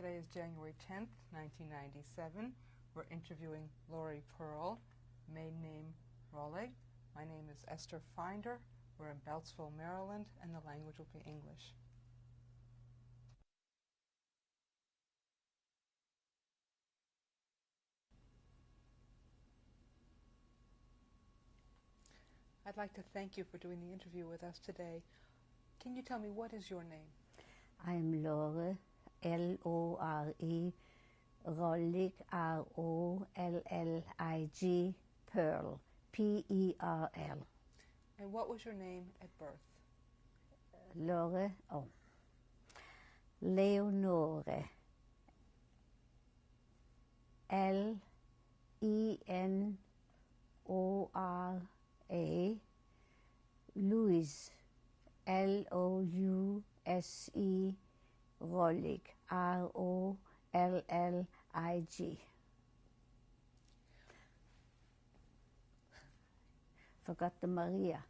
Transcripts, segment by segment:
Today is January 10th, 1997. We're interviewing Lore Perl, maiden name Roleg. My name is Esther Finder. We're in Beltsville, Maryland, and the language will be English. I'd like to thank you for doing the interview with us today. Can you tell me, what is your name? I am Lore, L-O-R-E, Rollig, R-O-L-L-I-G, Perl, P-E-R-L. And what was your name at birth? Lore, Leonore, L-E-N-O-R-A, Louise, L-O-U-S-E, Rollig, R-O-L-L-I-G. Forgot the Maria.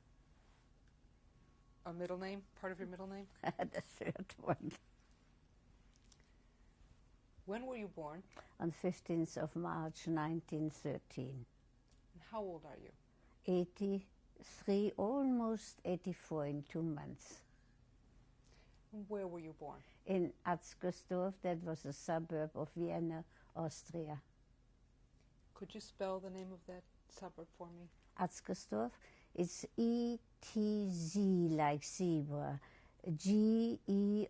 A middle name? Part of your middle name? The third one. When were you born? On 15th of March, 1913. And how old are you? 83, almost 84 in 2 months. And where were you born? In Atzgersdorf, that was a suburb of Vienna, Austria. Could you spell the name of that suburb for me? Atzgersdorf, it's E-T-Z like zebra, G-E-R-S-D-O-R-F,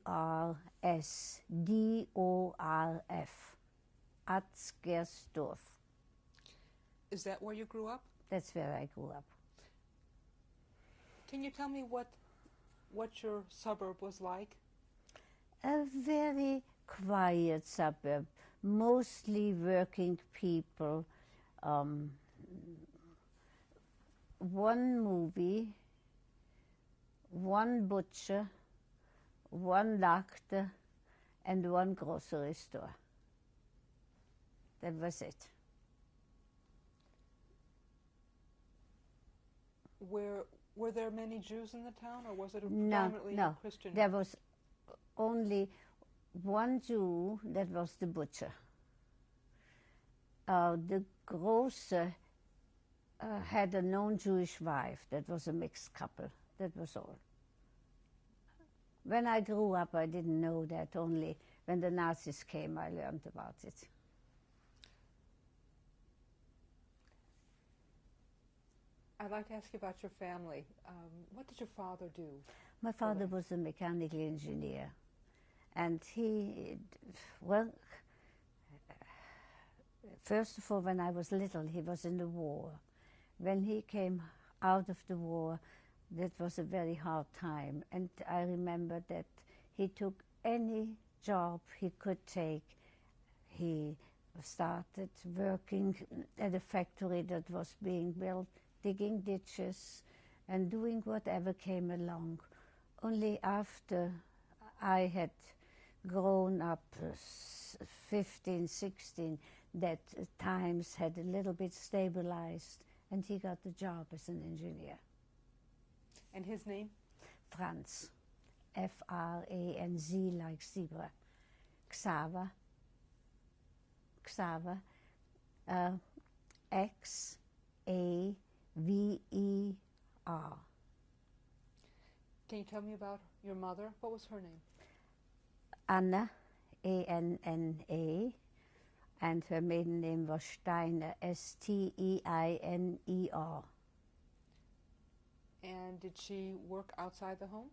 Atzgersdorf. Is that where you grew up? That's where I grew up. Can you tell me what your suburb was like? A very quiet suburb, mostly working people. One movie, one butcher, one doctor, and one grocery store. That was it. Were there many Jews in the town, or was it predominantly No, Christian? There was only one Jew, that was the butcher. The grocer had a non-Jewish wife. That was a mixed couple. That was all. When I grew up, I didn't know that. Only when the Nazis came, I learned about it. I'd like to ask you about your family. What did your father do? My father was a mechanical engineer. And he, well, first of all, when I was little, he was in the war. When he came out of the war, that was a very hard time. And I remember that he took any job he could take. He started working at a factory that was being built, digging ditches and doing whatever came along. Only after I had grown up, 15, 16, that times had a little bit stabilized, and he got the job as an engineer. And his name? Franz, F-R-A-N-Z like zebra. Xaver, X-A-V-E-R. Can you tell me about your mother? What was her name? Anna, A-N-N-A, and her maiden name was Steiner, S-T-E-I-N-E-R. And did she work outside the home?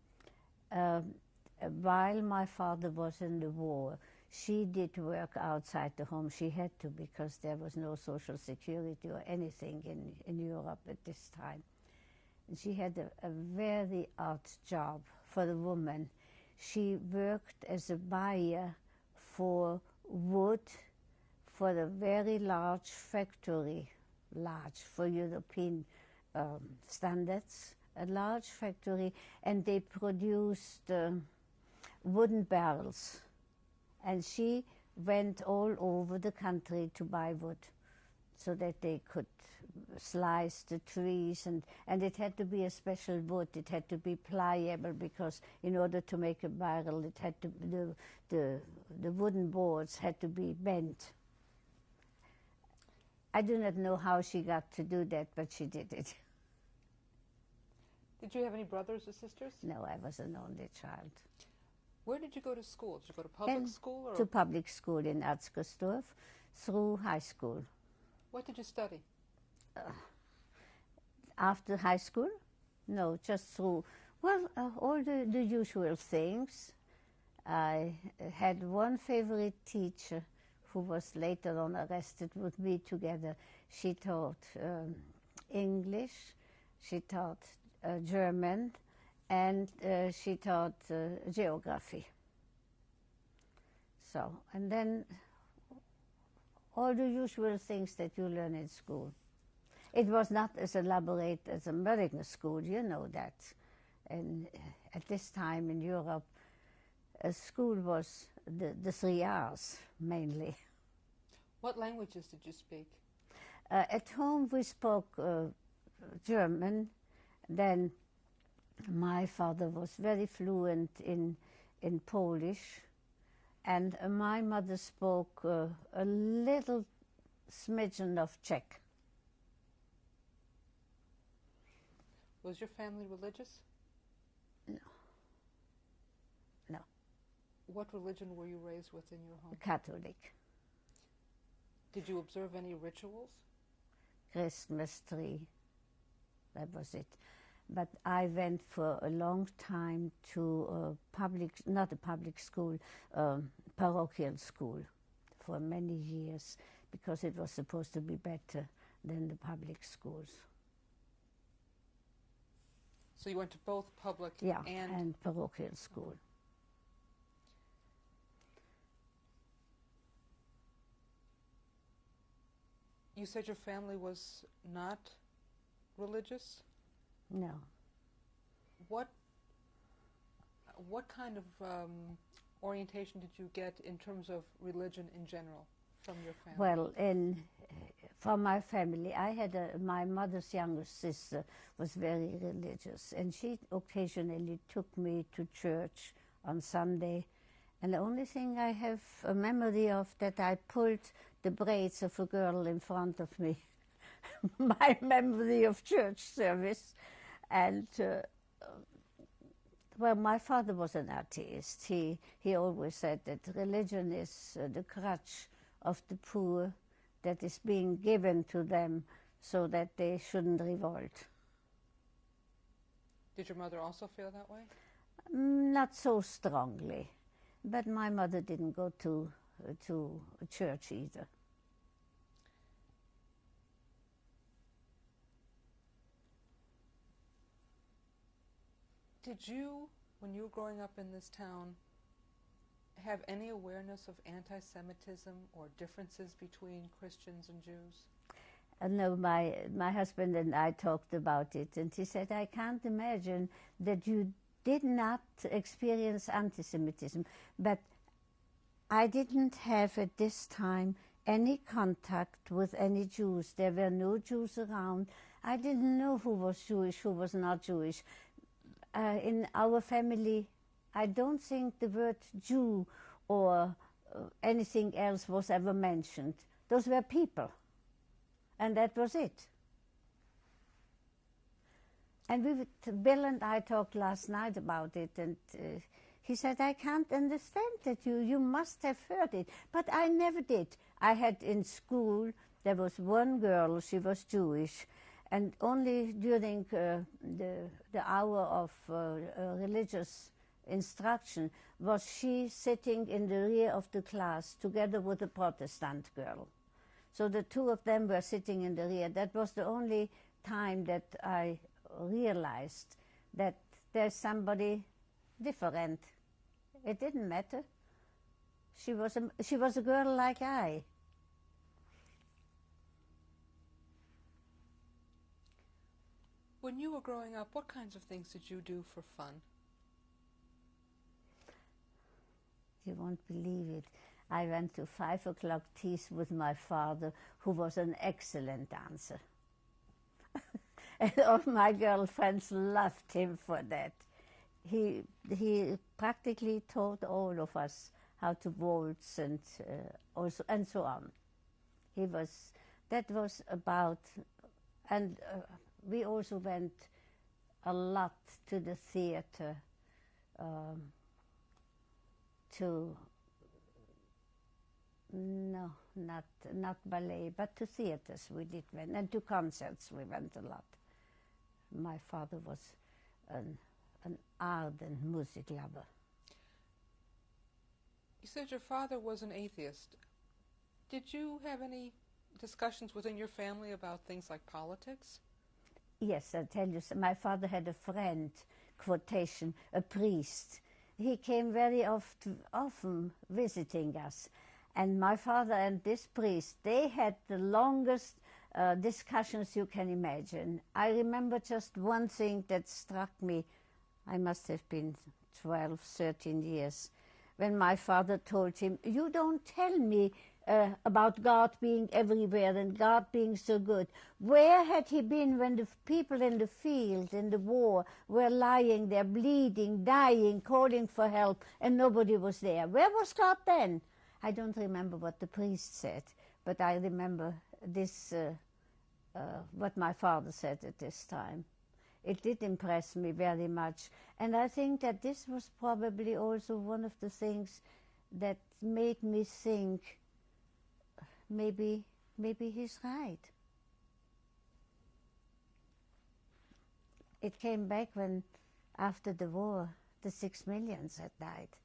While my father was in the war, she did work outside the home. She had to, because there was no social security or anything in Europe at this time. And she had a very odd job for the woman. She worked as a buyer for wood for a very large factory, large for European standards, a large factory, and they produced wooden barrels. And she went all over the country to buy wood. so that they could slice the trees, and it had to be a special wood. It had to be pliable, because in order to make a barrel, it had to the wooden boards had to be bent. I do not know how she got to do that, but she did it. Did you have any brothers or sisters? No, I was an only child. Where did you go to school? Did you go to public school? Or? To public school in Erzgersdorf, through high school. What did you study? After high school? No, just through, well, all the usual things. I had one favorite teacher who was later on arrested with me together. She taught English, she taught German, and she taught geography. So, and then all the usual things that you learn in school. It was not as elaborate as American school, you know that. And at this time in Europe, a school was the 3 R's mainly. What languages did you speak? At home we spoke German. Then my father was very fluent in Polish, and my mother spoke a little smidgen of Czech. Was your family religious? No. No. What religion were you raised with in your home? Catholic. Did you observe any rituals? Christmas tree, that was it. But I went for a long time to not a public school, parochial school for many years, because it was supposed to be better than the public schools. So you went to both public and parochial school. You said your family was not religious? No. What kind of orientation did you get in terms of religion in general from your family? Well, from my family, I had my mother's younger sister was very religious, and she occasionally took me to church on Sunday. And the only thing I have a memory of that I pulled the braids of a girl in front of me. My memory of church service. And well, my father was an atheist. He always said that religion is the crutch of the poor that is being given to them so that they shouldn't revolt. Did your mother also feel that way? Not so strongly, but my mother didn't go to church either. Did you, when you were growing up in this town, have any awareness of anti-Semitism or differences between Christians and Jews? No, my husband and I talked about it, and he said, I can't imagine that you did not experience anti-Semitism, but I didn't have at this time any contact with any Jews. There were no Jews around. I didn't know who was Jewish, who was not Jewish. In our family, I don't think the word Jew or anything else was ever mentioned. Those were people, and that was it. And Bill and I talked last night about it, and he said, I can't understand that you must have heard it. But I never did. I had in school, there was one girl, she was Jewish, and only during the hour of religious instruction was she sitting in the rear of the class together with a Protestant girl. So the two of them were sitting in the rear. That was the only time that I realized that there's somebody different. It didn't matter. She was a girl like I. When you were growing up, what kinds of things did you do for fun? You won't believe it. I went to 5 o'clock teas with my father, who was an excellent dancer. And all my girlfriends loved him for that. He practically taught all of us how to waltz and so on. That was about, and we also went a lot to the theater, no, not ballet, but to theaters we did went, and to concerts we went a lot. My father was an ardent music lover. You said your father was an atheist. Did you have any discussions within your family about things like politics? Yes, I tell you, my father had a friend, quotation, a priest. He came very often visiting us. And my father and this priest, they had the longest discussions you can imagine. I remember just one thing that struck me. I must have been 12, 13 years, when my father told him, "You don't tell me about God being everywhere and God being so good. Where had he been when the people in the field, in the war, were lying there, bleeding, dying, calling for help, and nobody was there? Where was God then?" I don't remember what the priest said, but I remember this, what my father said at this time. It did impress me very much. And I think that this was probably also one of the things that made me think, maybe he's right. It came back when, after the war, the 6 million had died,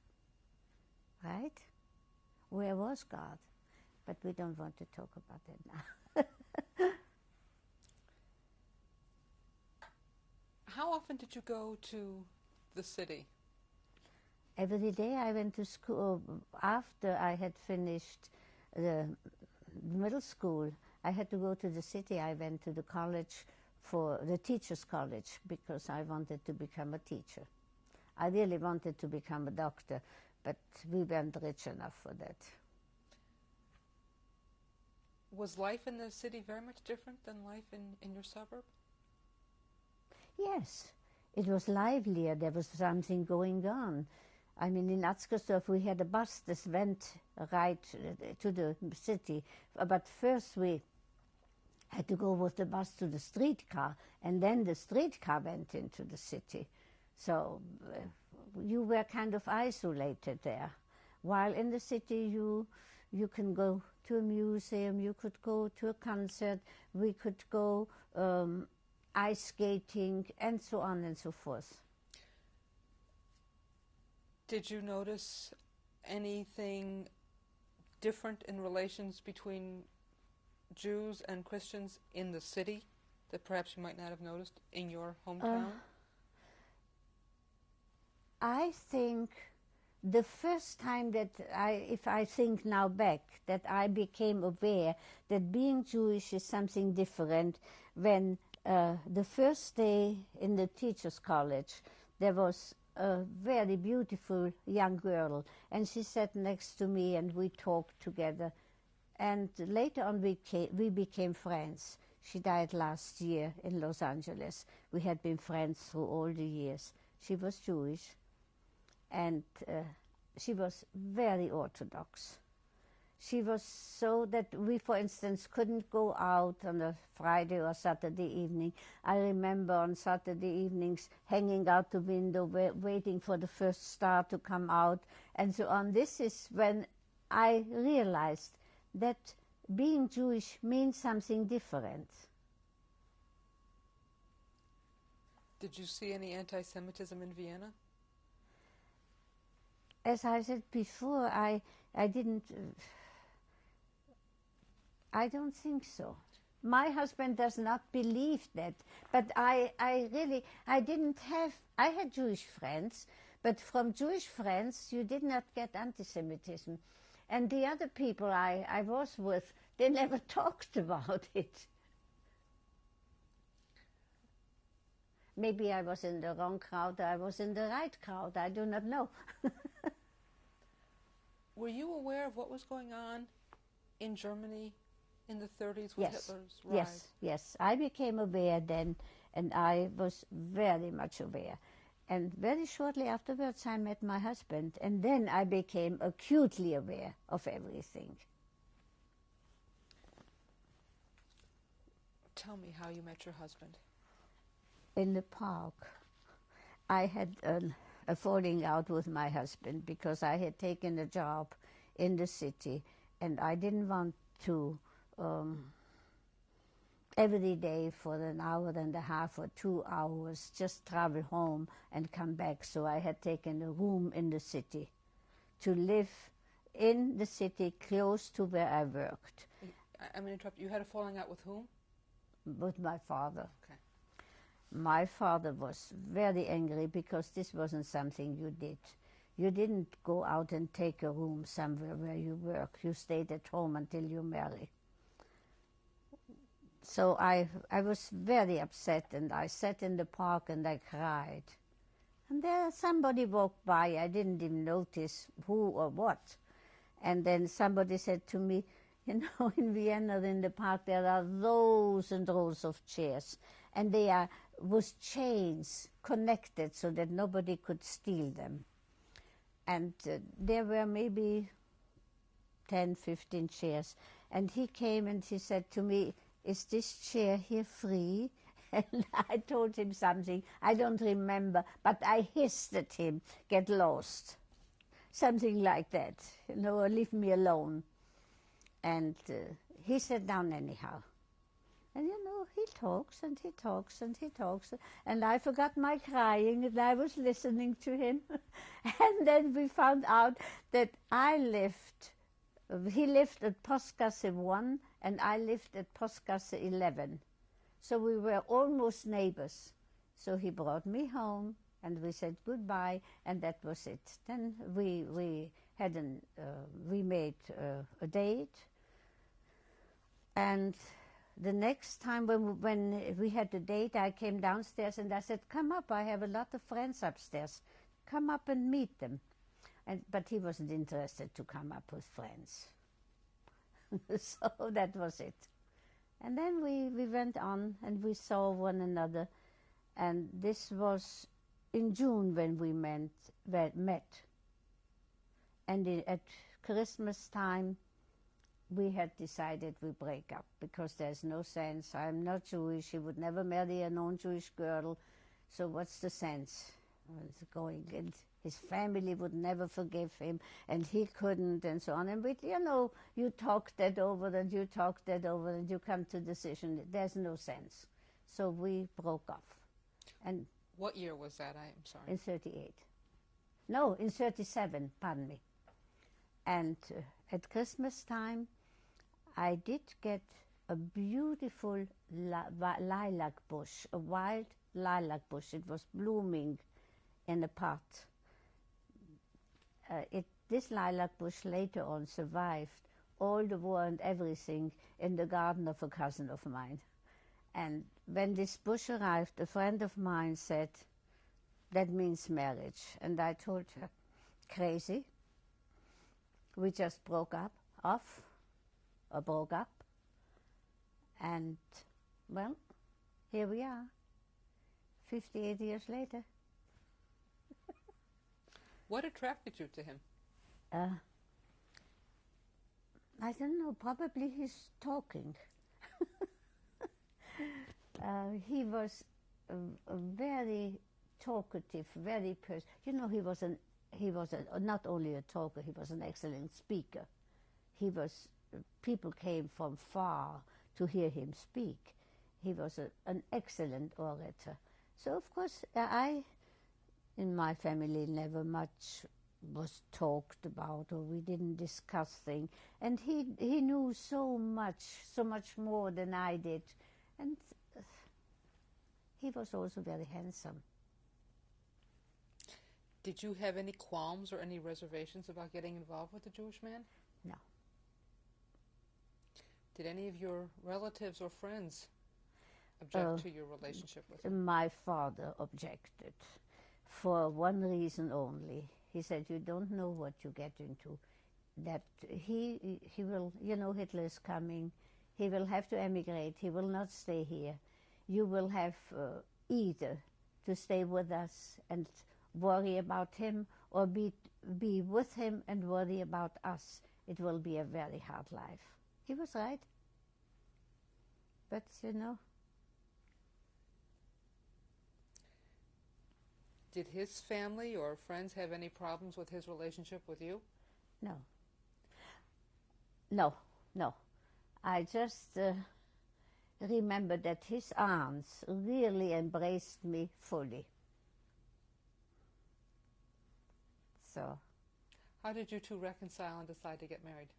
right? Where was God? But we don't want to talk about it now. How often did you go to the city? Every day I went to school. After I had finished the middle school, I had to go to the city. I went to the college, for the teacher's college, because I wanted to become a teacher. I really wanted to become a doctor, but we weren't rich enough for that. Was life in the city very much different than life in your suburb? Yes, it was livelier. There was something going on. I mean, in Atzgersdorf we had a bus that went right to the city, but first we had to go with the bus to the streetcar, and then the streetcar went into the city. So you were kind of isolated there. While in the city you can go to a museum, you could go to a concert, we could go ice skating, and so on and so forth. Did you notice anything different in relations between Jews and Christians in the city that perhaps you might not have noticed in your hometown? I think the first time that if I think now back, that I became aware that being Jewish is something different, when the first day in the teacher's college, there was a very beautiful young girl, and she sat next to me and we talked together. And later on we became friends. She died last year in Los Angeles. We had been friends through all the years. She was Jewish, and she was very Orthodox. She was so that we, for instance, couldn't go out on a Friday or Saturday evening. I remember on Saturday evenings hanging out the window, waiting for the first star to come out, and so on. This is when I realized that being Jewish means something different. Did you see any anti-Semitism in Vienna? As I said before, I don't think so. My husband does not believe that, but I had Jewish friends, but from Jewish friends you did not get anti-Semitism. And the other people I was with, they never talked about it. Maybe I was in the wrong crowd, I was in the right crowd, I do not know. Were you aware of what was going on in Germany in the 30s with Hitler's rise? Yes. I became aware then, and I was very much aware. And very shortly afterwards, I met my husband, and then I became acutely aware of everything. Tell me how you met your husband. In the park. I had a falling out with my husband because I had taken a job in the city, and I didn't want to every day for an hour and a half or 2 hours just travel home and come back. So I had taken a room in the city to live in the city close to where I worked. I'm going to interrupt. You had a falling out with whom? With my father. Okay. My father was very angry because this wasn't something you did. You didn't go out and take a room somewhere where you work. You stayed at home until you marry. So I was very upset, and I sat in the park and I cried. And there somebody walked by. I didn't even notice who or what. And then somebody said to me, you know, in Vienna in the park there are rows and rows of chairs, and they are with chains connected so that nobody could steal them. And there were maybe 10, 15 chairs. And he came and he said to me, is this chair here free? And I told him something, I don't remember, but I hissed at him, get lost. Something like that, you know, or leave me alone. And he sat down anyhow. And you know, he talks and he talks and he talks. And I forgot my crying and I was listening to him. And then we found out that he lived at Postgasse 1 and I lived at Postgasse 11. So we were almost neighbors. So he brought me home and we said goodbye, and that was it. Then we made a date. And the next time when we had the date, I came downstairs and I said, come up, I have a lot of friends upstairs. Come up and meet them. But he wasn't interested to come up with friends. So that was it. And then we went on and we saw one another. And this was in June when we met. And at Christmas time, we had decided we break up because there's no sense. I'm not Jewish. He would never marry a non-Jewish girl. So what's the sense? It's going, and his family would never forgive him, and he couldn't, and so on. And we, you know, you talk that over, and you talk that over, and you come to a decision. There's no sense. So we broke off. And what year was that? I'm sorry. In 38. No, in 37, pardon me. And at Christmas time, I did get a beautiful lilac bush, a wild lilac bush. It was blooming in a pot. This lilac bush later on survived all the war and everything in the garden of a cousin of mine. And when this bush arrived, a friend of mine said, that means marriage. And I told her, crazy. We just broke up. And, well, here we are, 58 years later. What attracted you to him? I don't know, probably his talking. He was a very talkative, very you know, he was not only a talker, he was an excellent speaker. People came from far to hear him speak. He was an excellent orator. So, of course, in my family, never much was talked about, or we didn't discuss things. And he knew so much more than I did. And he was also very handsome. Did you have any qualms or any reservations about getting involved with the Jewish man? No. Did any of your relatives or friends object to your relationship with him? My father objected for one reason only. He said, you don't know what you get into. that he will, Hitler is coming, he will have to emigrate, he will not stay here. You will have either to stay with us and worry about him, or be with him and worry about us. It will be a very hard life. He was right. But, Did his family or friends have any problems with his relationship with you? No. I just remember that his aunts really embraced me fully. So. How did you two reconcile and decide to get married?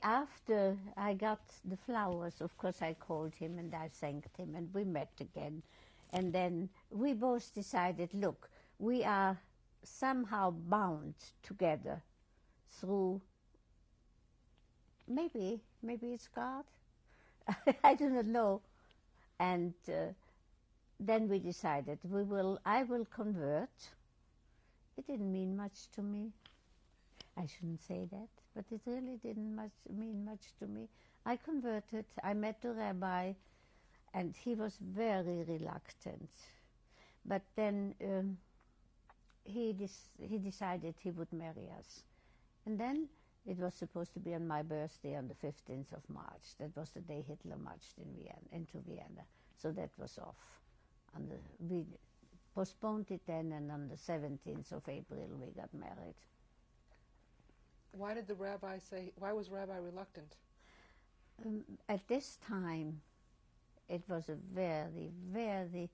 After I got the flowers, of course I called him and I thanked him, and we met again. And then we both decided, look, we are somehow bound together through, maybe it's God, I do not know. And then we decided I will convert. It didn't mean much to me. I shouldn't say that, but it really didn't mean much to me. I converted. I met the rabbi, and he was very reluctant. But then he decided he would marry us. And then it was supposed to be on my birthday on the 15th of March. That was the day Hitler marched into Vienna. So that was off. We postponed it then, and on the 17th of April we got married. Why was Rabbi reluctant? At this time, it was a very, very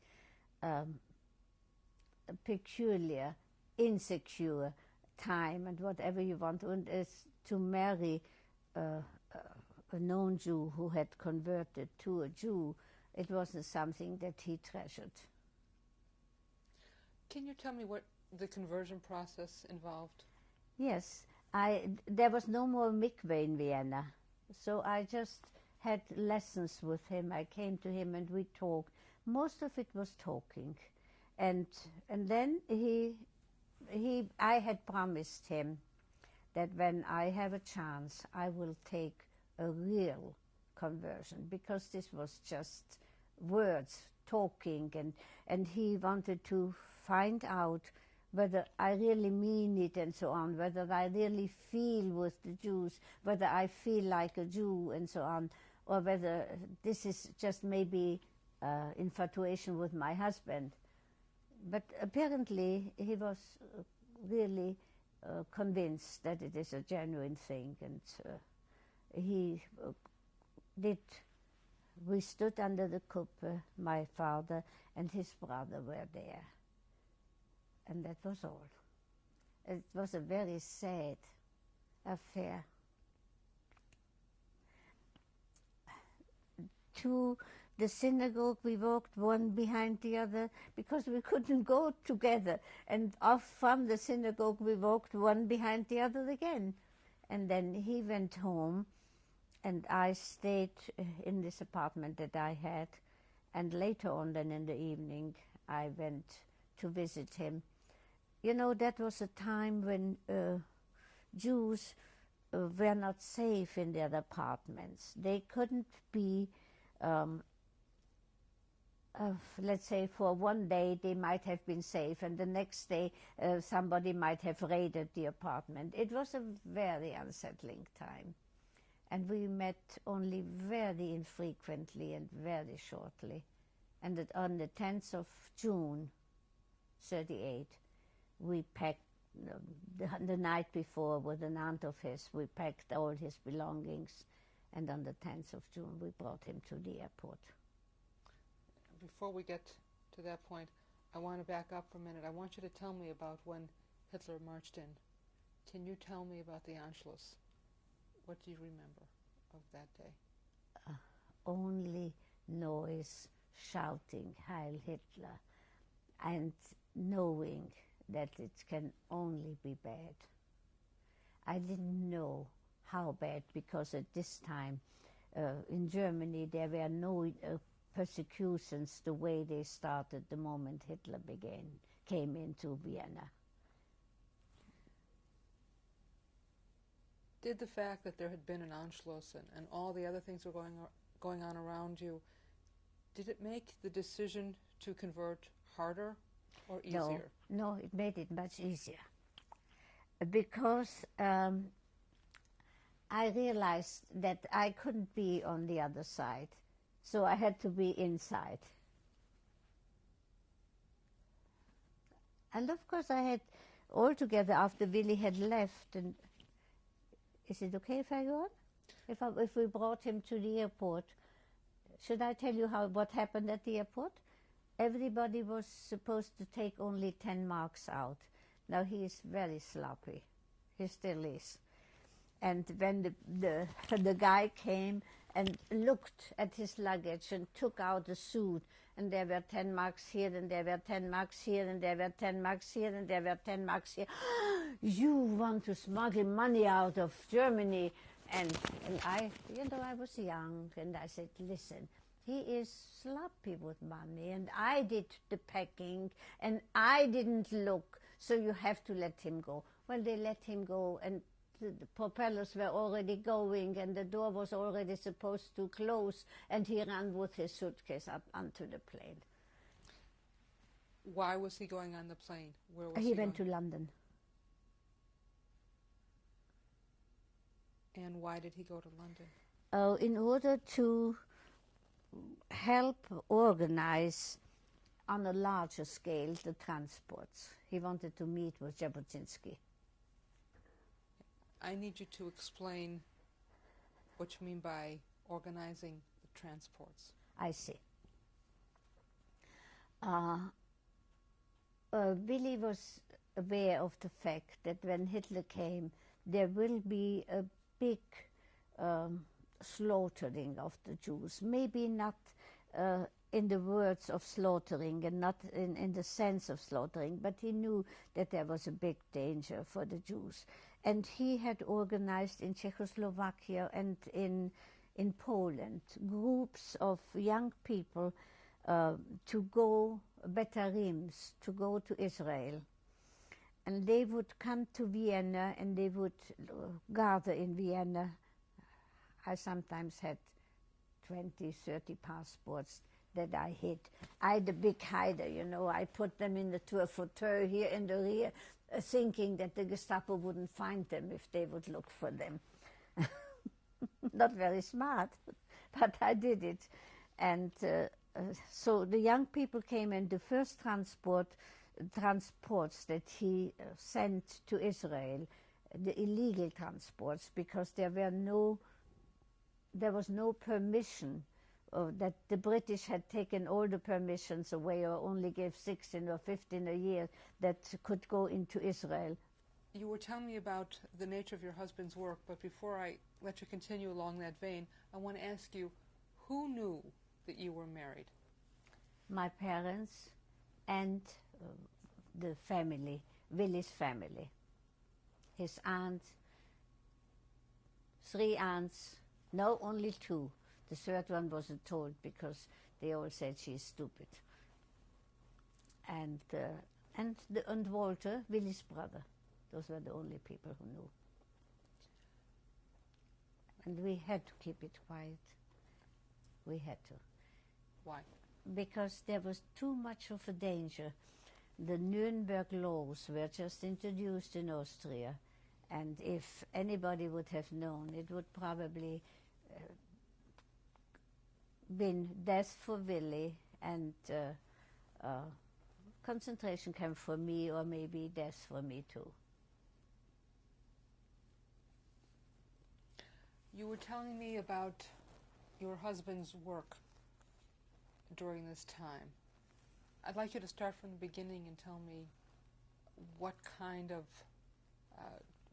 peculiar, insecure time, and whatever you want, and to marry a known Jew who had converted to a Jew, it wasn't something that he treasured. Can you tell me what the conversion process involved? Yes. There was no more mikveh in Vienna, so I just had lessons with him. I came to him and we talked. Most of it was talking, and then I had promised him that when I have a chance, I will take a real conversion, because this was just words, talking, and he wanted to find out whether I really mean it and so on, whether I really feel with the Jews, whether I feel like a Jew and so on, or whether this is just maybe infatuation with my husband. But apparently he was really convinced that it is a genuine thing, and he did. We stood under the kuppel, my father and his brother were there. And that was all. It was a very sad affair. To the synagogue we walked one behind the other because we couldn't go together. And off from the synagogue we walked one behind the other again. And then he went home and I stayed in this apartment that I had. And later on then in the evening I went to visit him. That was a time when Jews were not safe in their apartments. They couldn't be, let's say for one day they might have been safe, and the next day somebody might have raided the apartment. It was a very unsettling time. And we met only very infrequently and very shortly. And on the 10th of June, 1938, we packed, the night before with an aunt of his, we packed all his belongings, and on the 10th of June we brought him to the airport. Before we get to that point, I want to back up for a minute. I want you to tell me about when Hitler marched in. Can you tell me about the Anschluss? What do you remember of that day? Only noise, shouting, Heil Hitler, and knowing that it can only be bad. I didn't know how bad, because at this time in Germany there were no persecutions the way they started the moment Hitler came into Vienna. Did the fact that there had been an Anschluss and all the other things were going on around you, did it make the decision to convert harder or easier? No, it made it much easier. Because I realized that I couldn't be on the other side, so I had to be inside. And of course I had, altogether after Willy had left, and is it okay if I go on? If we brought him to the airport, should I tell you what happened at the airport? Everybody was supposed to take only 10 marks out. Now he is very sloppy. He still is. And when the guy came and looked at his luggage and took out the suit, and there were 10 marks here, and there were 10 marks here, and there were 10 marks here, and there were 10 marks here. You want to smuggle money out of Germany? And I, I was young, and I said, listen, he is sloppy with money, and I did the packing, and I didn't look, so you have to let him go. Well, they let him go, and the propellers were already going, and the door was already supposed to close, and he ran with his suitcase up onto the plane. Why was he going on the plane? Where was he went to London. And why did he go to London? In order to help organize on a larger scale the transports. He wanted to meet with Jabotinsky. I need you to explain what you mean by organizing the transports. I see. Willy was aware of the fact that when Hitler came, there will be a big slaughtering of the Jews. Maybe not in the words of slaughtering and not in the sense of slaughtering, but he knew that there was a big danger for the Jews. And he had organized in Czechoslovakia and in Poland groups of young people to go, Betarims, to go to Israel. And they would come to Vienna and they would gather in Vienna. I sometimes had 20, 30 passports that I hid. I, the big hider, I put them into a fauteuil here in the rear, thinking that the Gestapo wouldn't find them if they would look for them. Not very smart, but I did it. And so the young people came, and the first transports that he sent to Israel, the illegal transports, because there was no permission, that the British had taken all the permissions away or only gave 16 or 15 a year that could go into Israel. You were telling me about the nature of your husband's work, but before I let you continue along that vein, I want to ask you, who knew that you were married? My parents and the family, Willy's family. His aunt, 3 aunts, no, only 2. The third one wasn't told because they all said she's stupid. And Walter, Willy's brother. Those were the only people who knew. And we had to keep it quiet. We had to. Why? Because there was too much of a danger. The Nuremberg laws were just introduced in Austria, and if anybody would have known, it would probably been death for Willy and concentration camp for me, or maybe death for me too. You were telling me about your husband's work during this time. I'd like you to start from the beginning and tell me what kind of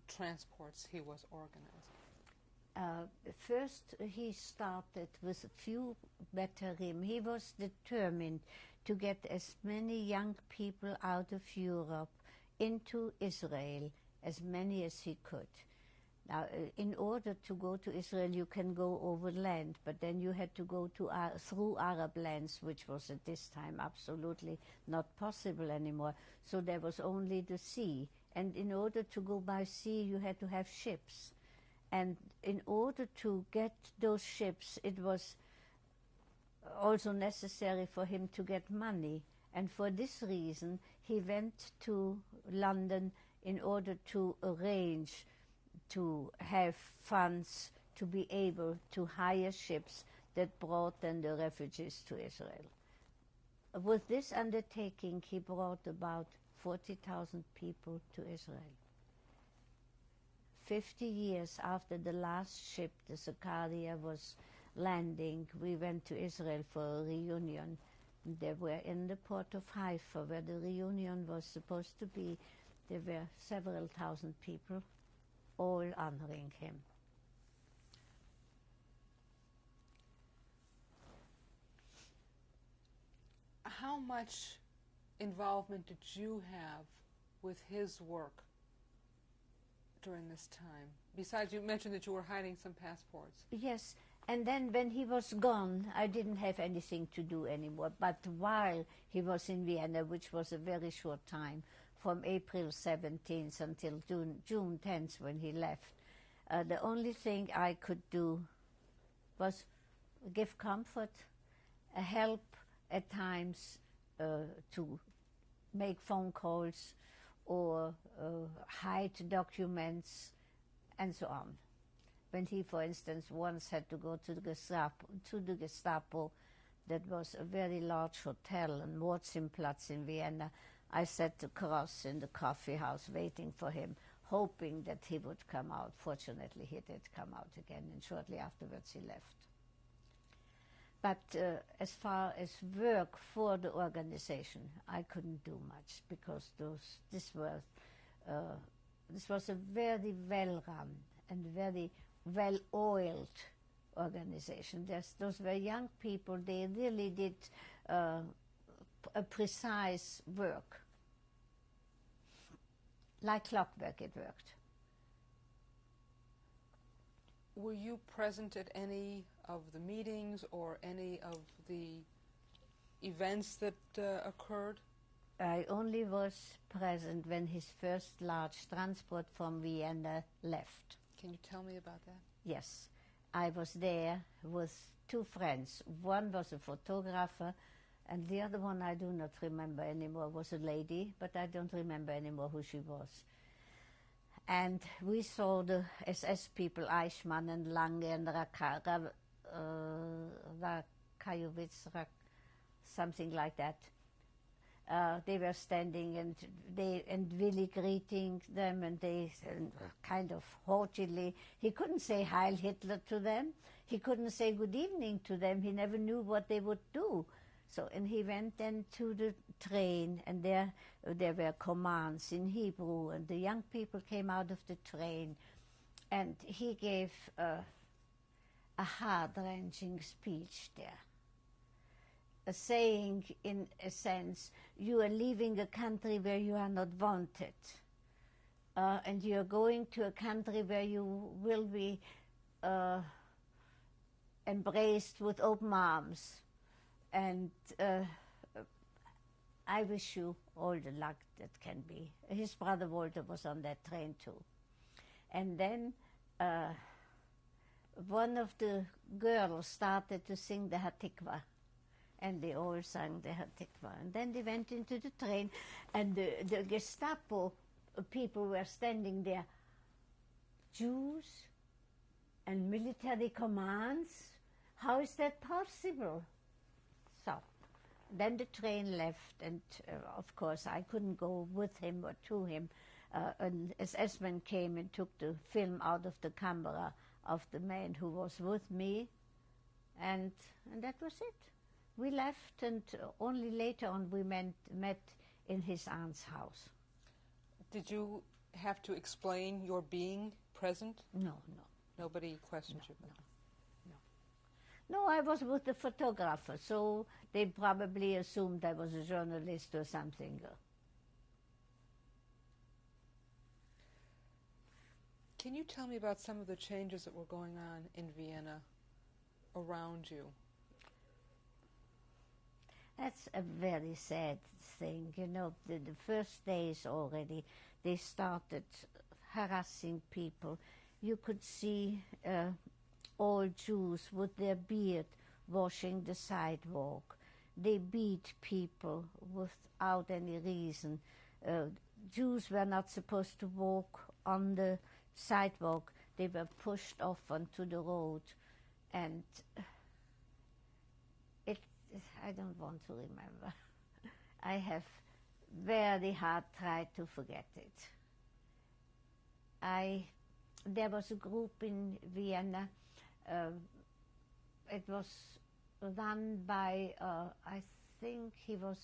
transports he was organizing. First, he started with a few Betterim. He was determined to get as many young people out of Europe into Israel, as many as he could. Now, in order to go to Israel, you can go over land, but then you had to go through Arab lands, which was at this time absolutely not possible anymore. So there was only the sea. And in order to go by sea, you had to have ships. And in order to get those ships, it was also necessary for him to get money. And for this reason, he went to London in order to arrange to have funds to be able to hire ships that brought then the refugees to Israel. With this undertaking, he brought about 40,000 people to Israel. 50 years after the last ship, the Zakaria, was landing, we went to Israel for a reunion. They were in the port of Haifa, where the reunion was supposed to be. There were several thousand people, all honoring him. How much involvement did you have with his work during this time? Besides, you mentioned that you were hiding some passports. Yes, and then when he was gone, I didn't have anything to do anymore. But while he was in Vienna, which was a very short time, from April 17th until June 10th when he left, the only thing I could do was give comfort, help at times to make phone calls or hide documents and so on. When he, for instance, once had to go to the Gestapo, that was a very large hotel on Mordsimplatz in Vienna, I sat across in the coffee house waiting for him, hoping that he would come out. Fortunately, he did come out again, and shortly afterwards he left. But as far as work for the organization, I couldn't do much because this was a very well-run and very well-oiled organization. Those were young people. They really did a precise work. Like clockwork, it worked. Were you present at any of the meetings or any of the events that occurred? I only was present when his first large transport from Vienna left. Can you tell me about that? Yes. I was there with two friends. One was a photographer, and the other one I do not remember anymore, was a lady, but I don't remember anymore who she was. And we saw the SS people, Eichmann and Lange and something like that. They were standing and Willy greeting them, and they kind of haughtily. He couldn't say Heil Hitler to them. He couldn't say good evening to them. He never knew what they would do. So, and he went then to the train, and there were commands in Hebrew, and the young people came out of the train, and he gave a heart-wrenching speech there, saying, in a sense, you are leaving a country where you are not wanted, and you are going to a country where you will be embraced with open arms. And I wish you all the luck that can be. His brother Walter was on that train too. And then one of the girls started to sing the Hatikva. And they all sang the Hatikva. And then they went into the train, and the Gestapo people were standing there. Jews and military commands? How is that possible? So then the train left, and of course I couldn't go with him or to him. An SS-man came and took the film out of the camera of the man who was with me, and that was it. We left, and only later on we met in his aunt's house. Did you have to explain your being present? No. Nobody questioned you? No, I was with the photographer, so they probably assumed I was a journalist or something. Can you tell me about some of the changes that were going on in Vienna around you? That's a very sad thing. You know, the first days already, they started harassing people. You could see all Jews with their beard washing the sidewalk. They beat people without any reason. Jews were not supposed to walk on the sidewalk. They were pushed off onto the road. And I don't want to remember. I have very hard tried to forget it. There was a group in Vienna. It was run by, I think he was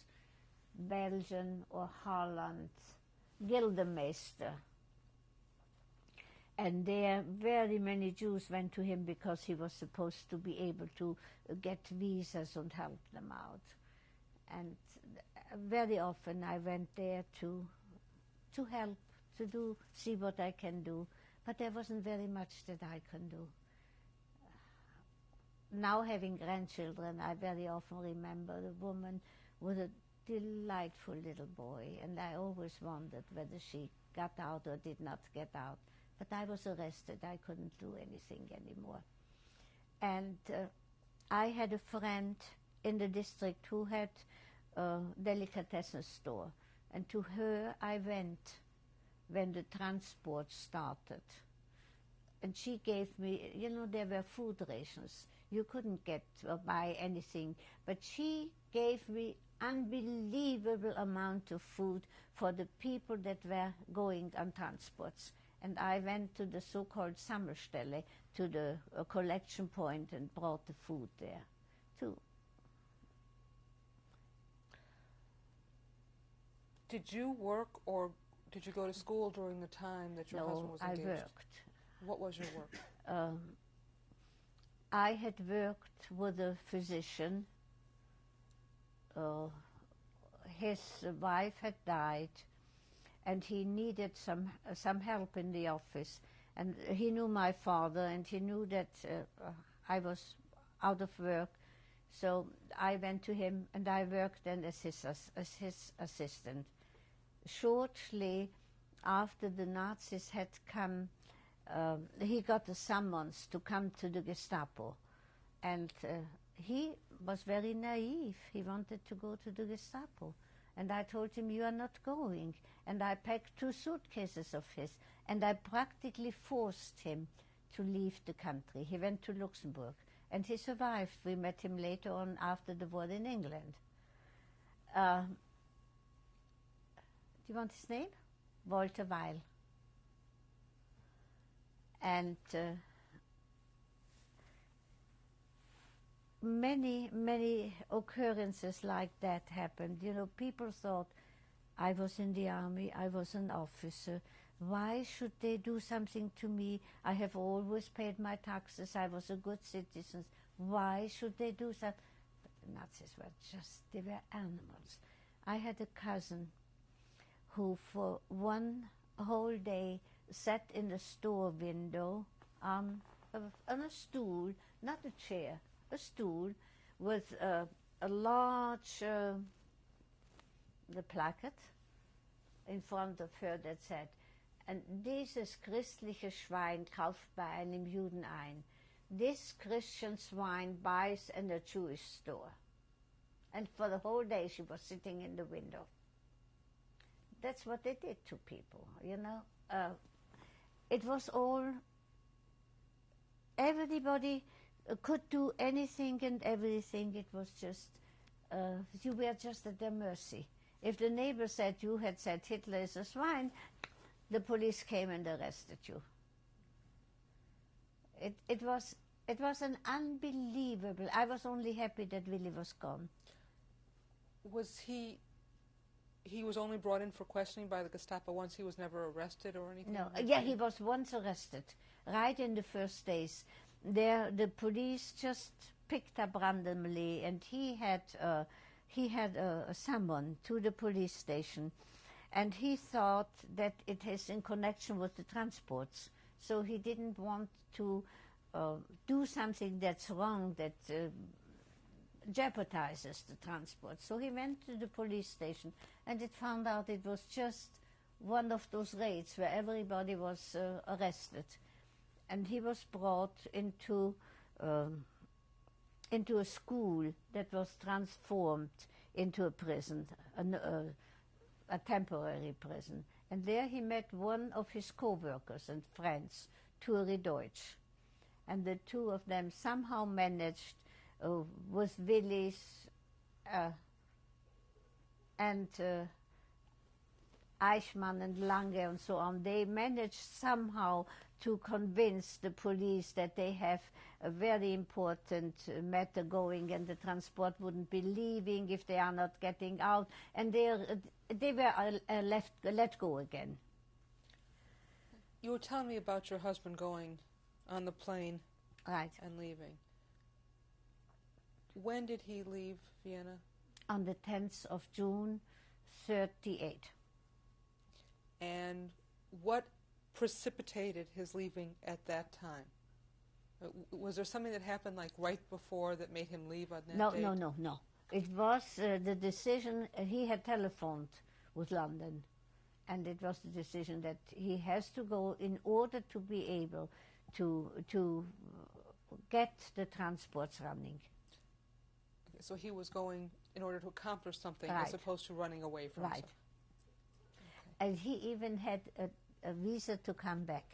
Belgian or Holland, Gildemeister. And there, very many Jews went to him because he was supposed to be able to get visas and help them out. And very often I went there to help, to see what I can do. But there wasn't very much that I can do. Now having grandchildren, I very often remember the woman with a delightful little boy, and I always wondered whether she got out or did not get out. But I was arrested. I couldn't do anything anymore. And I had a friend in the district who had a delicatessen store. And to her I went when the transport started. And she gave me, you know, there were food rations. You couldn't get or buy anything. But she gave me unbelievable amount of food for the people that were going on transports. And I went to the so-called Sammelstelle, to the collection point, and brought the food there, too. Did you work, or did you go to school during the time that your husband was engaged? No, I worked. What was your work? I had worked with a physician. His wife had died, and he needed some help in the office. And he knew my father, and he knew that I was out of work. So I went to him, and I worked then as his assistant. Shortly after the Nazis had come, he got a summons to come to the Gestapo. And he was very naive. He wanted to go to the Gestapo. And I told him, you are not going. And I packed 2 suitcases of his, and I practically forced him to leave the country. He went to Luxembourg, and he survived. We met him later on after the war in England. Do you want his name? Walter Weil. And many occurrences like that happened. You know, people thought I was in the army, I was an officer. Why should they do something to me? I have always paid my taxes. I was a good citizen. Why should they do that? But the Nazis were they were animals. I had a cousin who for one whole day sat in the store window on a stool, not a chair, a stool, with a large the placard in front of her that said, and dieses christliche Schwein kauft bei einem Juden ein. This Christian swine buys in a Jewish store. And for the whole day she was sitting in the window. That's what they did to people, you know. It was all, everybody could do anything and everything. It was just, you were just at their mercy. If the neighbor said you had said Hitler is a swine, the police came and arrested you. It was an unbelievable. I was only happy that Willy was gone. Was he was only brought in for questioning by the Gestapo once? He was never arrested or anything? No, yeah, he was once arrested, right in the first days. There, the police just picked up randomly, and he had a summon to the police station, and he thought that it is in connection with the transports. So he didn't want to do something that's wrong, that jeopardizes the transport. So he went to the police station, and it found out it was just one of those raids where everybody was arrested. And he was brought into a school that was transformed into a prison, a temporary prison. And there he met one of his co-workers and friends, Turi Deutsch. And the two of them somehow managed, with Willis and Eichmann and Lange and so on, they managed somehow to convince the police that they have a very important matter going, and the transport wouldn't be leaving if they are not getting out, and they were let go again. You were telling me about your husband going on the plane, right, and leaving. When did he leave Vienna? On the 10th of June, 1938. And what precipitated his leaving at that time? Was there something that happened like right before that made him leave on that date? No. It was the decision, he had telephoned with London, and it was the decision that he has to go in order to be able to get the transports running. Okay, so he was going in order to accomplish something, right, as opposed to running away from right. something. Okay. And he even had a visa to come back.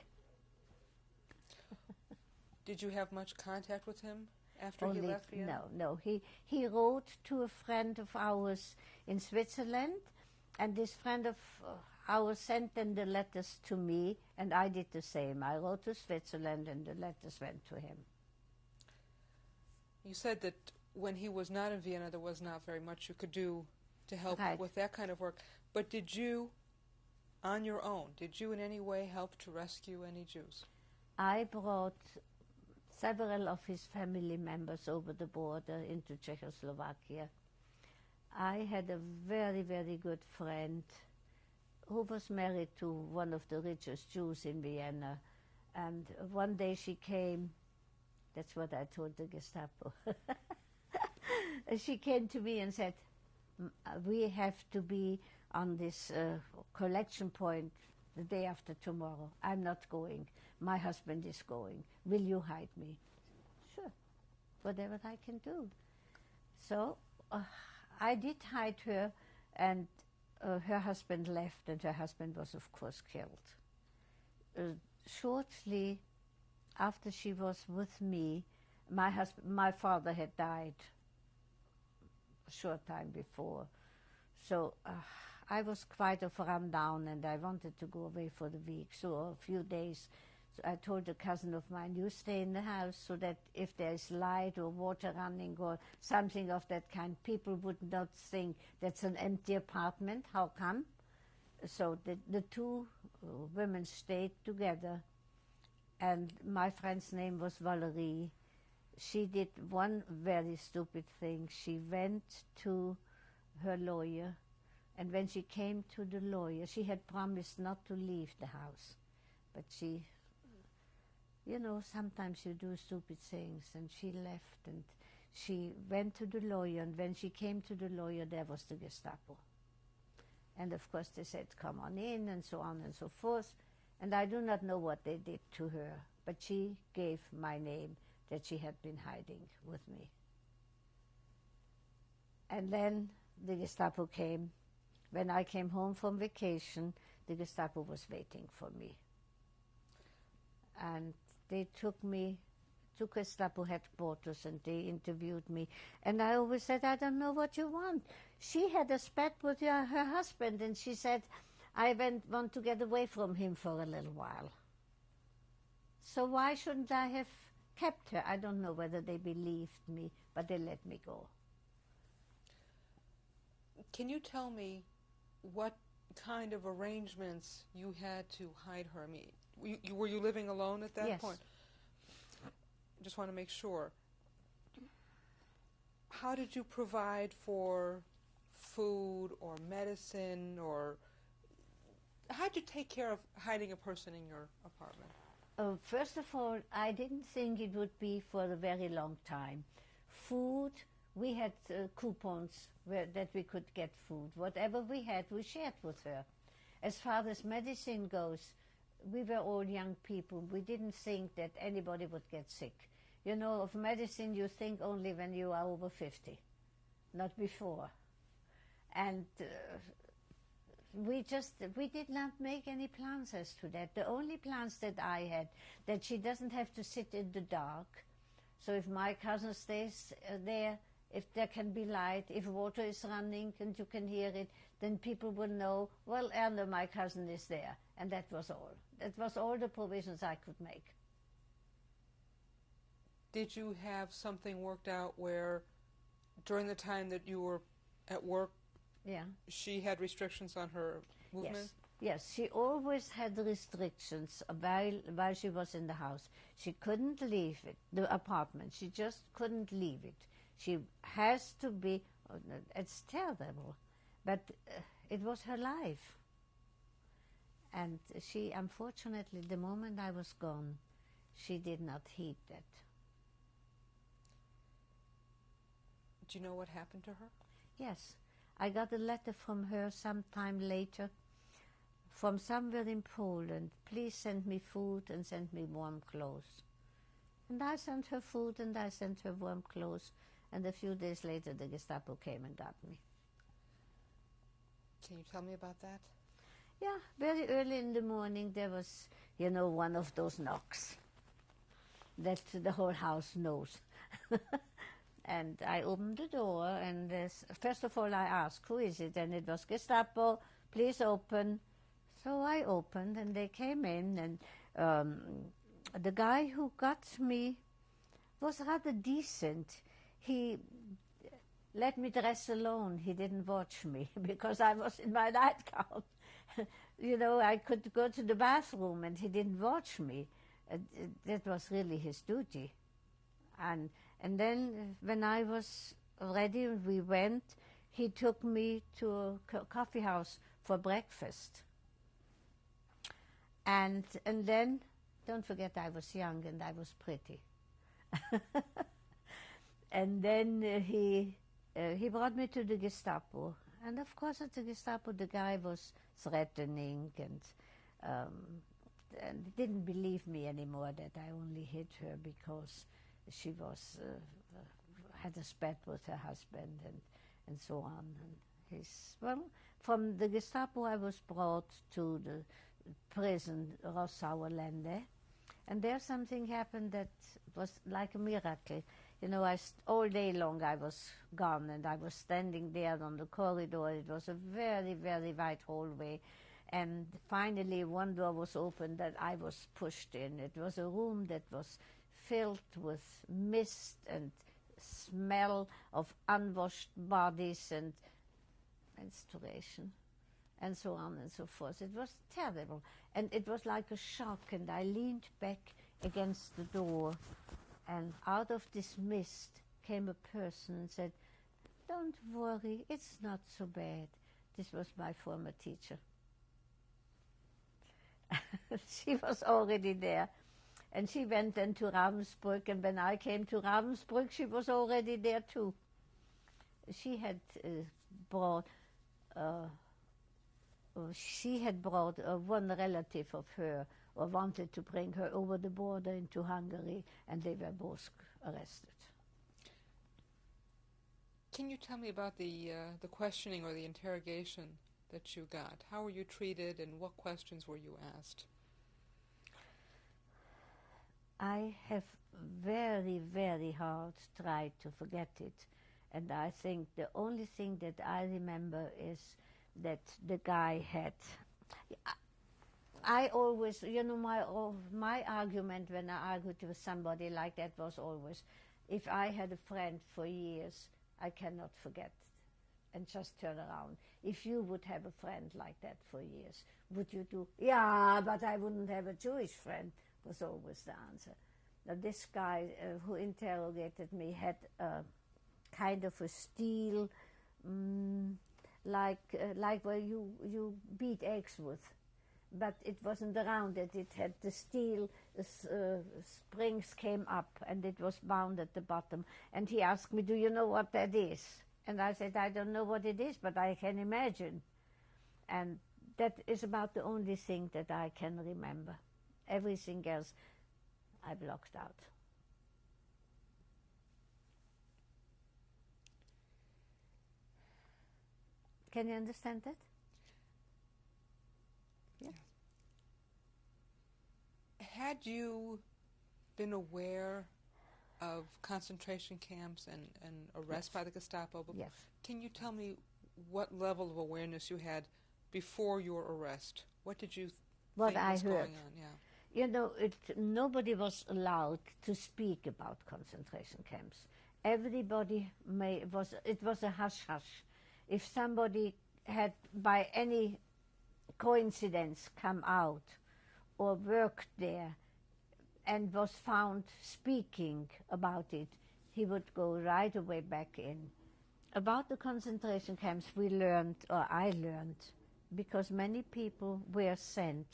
Did you have much contact with him after he left Vienna? No. He wrote to a friend of ours in Switzerland, and this friend of ours sent then the letters to me, and I did the same. I wrote to Switzerland, and the letters went to him. You said that when he was not in Vienna, there was not very much you could do to help right, with that kind of work. But did you, on your own, did you in any way help to rescue any Jews? I brought several of his family members over the border into Czechoslovakia. I had a very, very good friend who was married to one of the richest Jews in Vienna. And one day she came, that's what I told the Gestapo. She came to me and said, we have to be on this collection point the day after tomorrow. I'm not going. My husband is going. Will you hide me? Sure, whatever I can do. So I did hide her, and her husband left, and her husband was, of course, killed. Shortly after she was with me, my father had died a short time before. So I was quite of run down, and I wanted to go away for the week, so a few days. So I told a cousin of mine, you stay in the house so that if there's light or water running or something of that kind, people would not think that's an empty apartment. How come? So the two women stayed together, and my friend's name was Valerie. She did one very stupid thing. She went to her lawyer, and when she came to the lawyer, she had promised not to leave the house. But she, sometimes you do stupid things, and she left, and she went to the lawyer, and when she came to the lawyer, there was the Gestapo. And of course they said, come on in, and so on and so forth. And I do not know what they did to her, but she gave my name that she had been hiding with me. And then the Gestapo came. When I came home from vacation, the Gestapo was waiting for me. And they took me to Gestapo headquarters, and they interviewed me. And I always said, I don't know what you want. She had a spat with her husband, and she said, I want to get away from him for a little while. So why shouldn't I have kept her? I don't know whether they believed me, but they let me go. Can you tell me what kind of arrangements you had to hide her? I mean, were you living alone at that yes. point? I just want to make sure. How did you provide for food or medicine, or how did you take care of hiding a person in your apartment? First of all, I didn't think it would be for a very long time. Food, we had coupons that we could get food. Whatever we had, we shared with her. As far as medicine goes, we were all young people. We didn't think that anybody would get sick. You know, of medicine you think only when you are over 50, not before. And we did not make any plans as to that. The only plans that I had, that she doesn't have to sit in the dark. So if my cousin stays there, if there can be light, if water is running and you can hear it, then people will know, well, Erna, my cousin, is there. And that was all. That was all the provisions I could make. Did you have something worked out where during the time that you were at work, yeah, she had restrictions on her movement? Yes. Yes, she always had restrictions while she was in the house. She couldn't leave it, the apartment. She just couldn't leave it. She has to be, it's terrible, but it was her life. And she, unfortunately, the moment I was gone, she did not heed that. Do you know what happened to her? Yes. I got a letter from her sometime later, from somewhere in Poland. Please send me food and send me warm clothes. And I sent her food and I sent her warm clothes. And a few days later, the Gestapo came and got me. Can you tell me about that? Yeah, very early in the morning, there was, you know, one of those knocks that the whole house knows. And I opened the door, and first of all I asked, who is it? And it was Gestapo, please open. So I opened, and they came in, and the guy who got me was rather decent. He let me dress alone. He didn't watch me, because I was in my nightgown. You know, I could go to the bathroom, and he didn't watch me. That was really his duty. And then when I was ready, we went, he took me to a coffee house for breakfast. And then, don't forget, I was young and I was pretty. And then he brought me to the Gestapo. And of course at the Gestapo the guy was threatening and didn't believe me anymore that I only hit her because she was had a spat with her husband and so on. And well, from the Gestapo I was brought to the prison Rossauer Lande, and there something happened that was like a miracle. You know, all day long I was gone, and I was standing there on the corridor. It was a very, very wide hallway, and finally one door was opened that I was pushed in. It was a room that was filled with mist and smell of unwashed bodies and menstruation and so on and so forth. It was terrible, and it was like a shock, and I leaned back against the door, and out of this mist came a person and said, "Don't worry, it's not so bad." This was my former teacher. She was already there. And she went then to Ravensbrück, and when I came to Ravensbrück, she was already there too. She had brought one relative of her, or wanted to bring her over the border into Hungary, and they were both arrested. Can you tell me about the questioning or the interrogation that you got? How were you treated, and what questions were you asked? I have very, very hard tried to forget it. And I think the only thing that I remember is that the guy had... I always, you know, my argument when I argued with somebody like that was always, if I had a friend for years, I cannot forget and just turn around. If you would have a friend like that for years, would you do? Yeah, but I wouldn't have a Jewish friend, was always the answer. Now, this guy who interrogated me had kind of a steel, like where you beat eggs with. but it wasn't around it. It had the steel springs came up, and it was bound at the bottom. And he asked me, "Do you know what that is?" And I said, "I don't know what it is, but I can imagine." And that is about the only thing that I can remember. Everything else I blocked out. Can you understand that? Yeah. Had you been aware of concentration camps and arrest by the Gestapo? Yes. Can you tell me what level of awareness you had before your arrest? What did you What think I was heard. going on? Yeah. You know, nobody was allowed to speak about concentration camps. Everybody it was a hush-hush. If somebody had by any coincidence come out or worked there and was found speaking about it, he would go right away back in. About the concentration camps we learned, or I learned, because many people were sent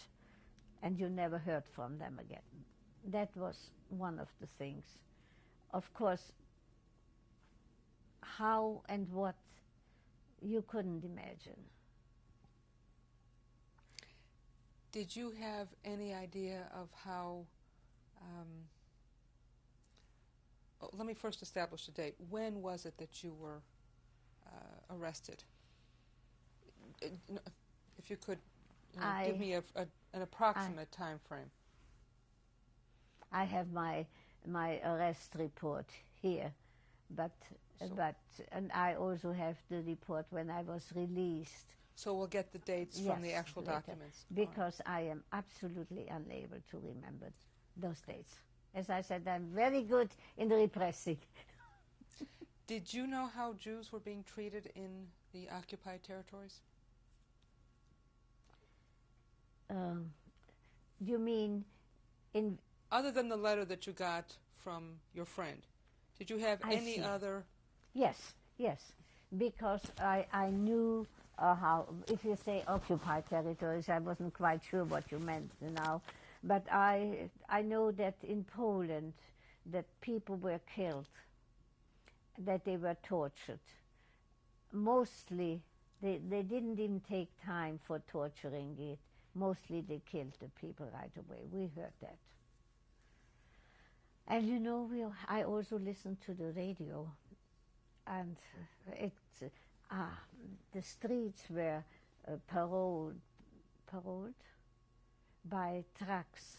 and you never heard from them again. That was one of the things. Of course, how and what you couldn't imagine. Did you have any idea of how, let me first establish the date. When was it that you were arrested? If you could give me an approximate time frame. I have my arrest report here, and I also have the report when I was released. So we'll get the dates from the actual later, documents. because I am absolutely unable to remember those dates. As I said, I'm very good in repressing. Did you know how Jews were being treated in the occupied territories? You mean in... Other than the letter that you got from your friend, did you have any other... Yes, because I knew how, if you say occupied territories, I wasn't quite sure what you meant now, but I know that in Poland that people were killed, that they were tortured. Mostly, they didn't even take time for torturing it. Mostly they killed the people right away. We heard that. And you know, I also listened to the radio, and the streets were paroled by trucks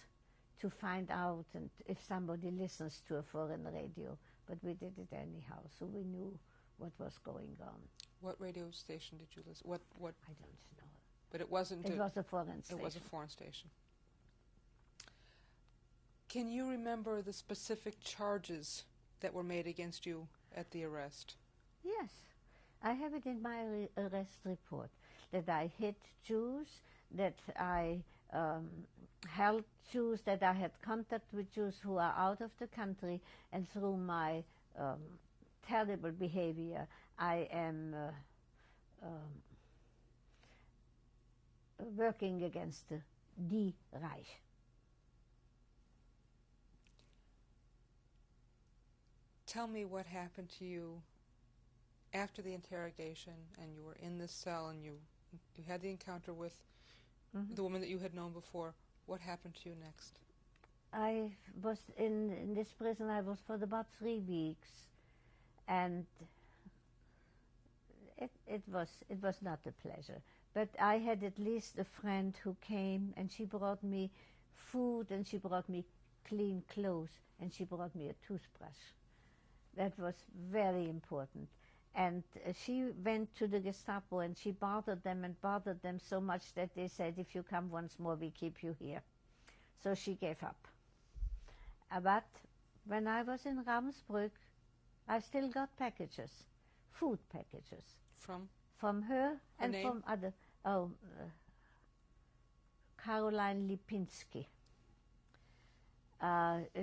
to find out and if somebody listens to a foreign radio. But we did it anyhow, so we knew what was going on. What radio station did you listen? What? I don't know. But it wasn't. It was a foreign station. It was a foreign station. Can you remember the specific charges that were made against you at the arrest? Yes, I have it in my arrest report, that I hit Jews, that I held Jews, that I had contact with Jews who are out of the country, and through my terrible behavior, I am working against the Reich. Tell me what happened to you after the interrogation and you were in this cell and you had the encounter with the woman that you had known before. What happened to you next? I was in this prison, I was for about 3 weeks, and it was not a pleasure. But I had at least a friend who came, and she brought me food, and she brought me clean clothes, and she brought me a toothbrush. That was very important. And she went to the Gestapo, and she bothered them so much that they said, if you come once more, we keep you here. So she gave up. But when I was in Ravensbrück, I still got packages, food packages. From her and name? from other. Caroline Lipinski.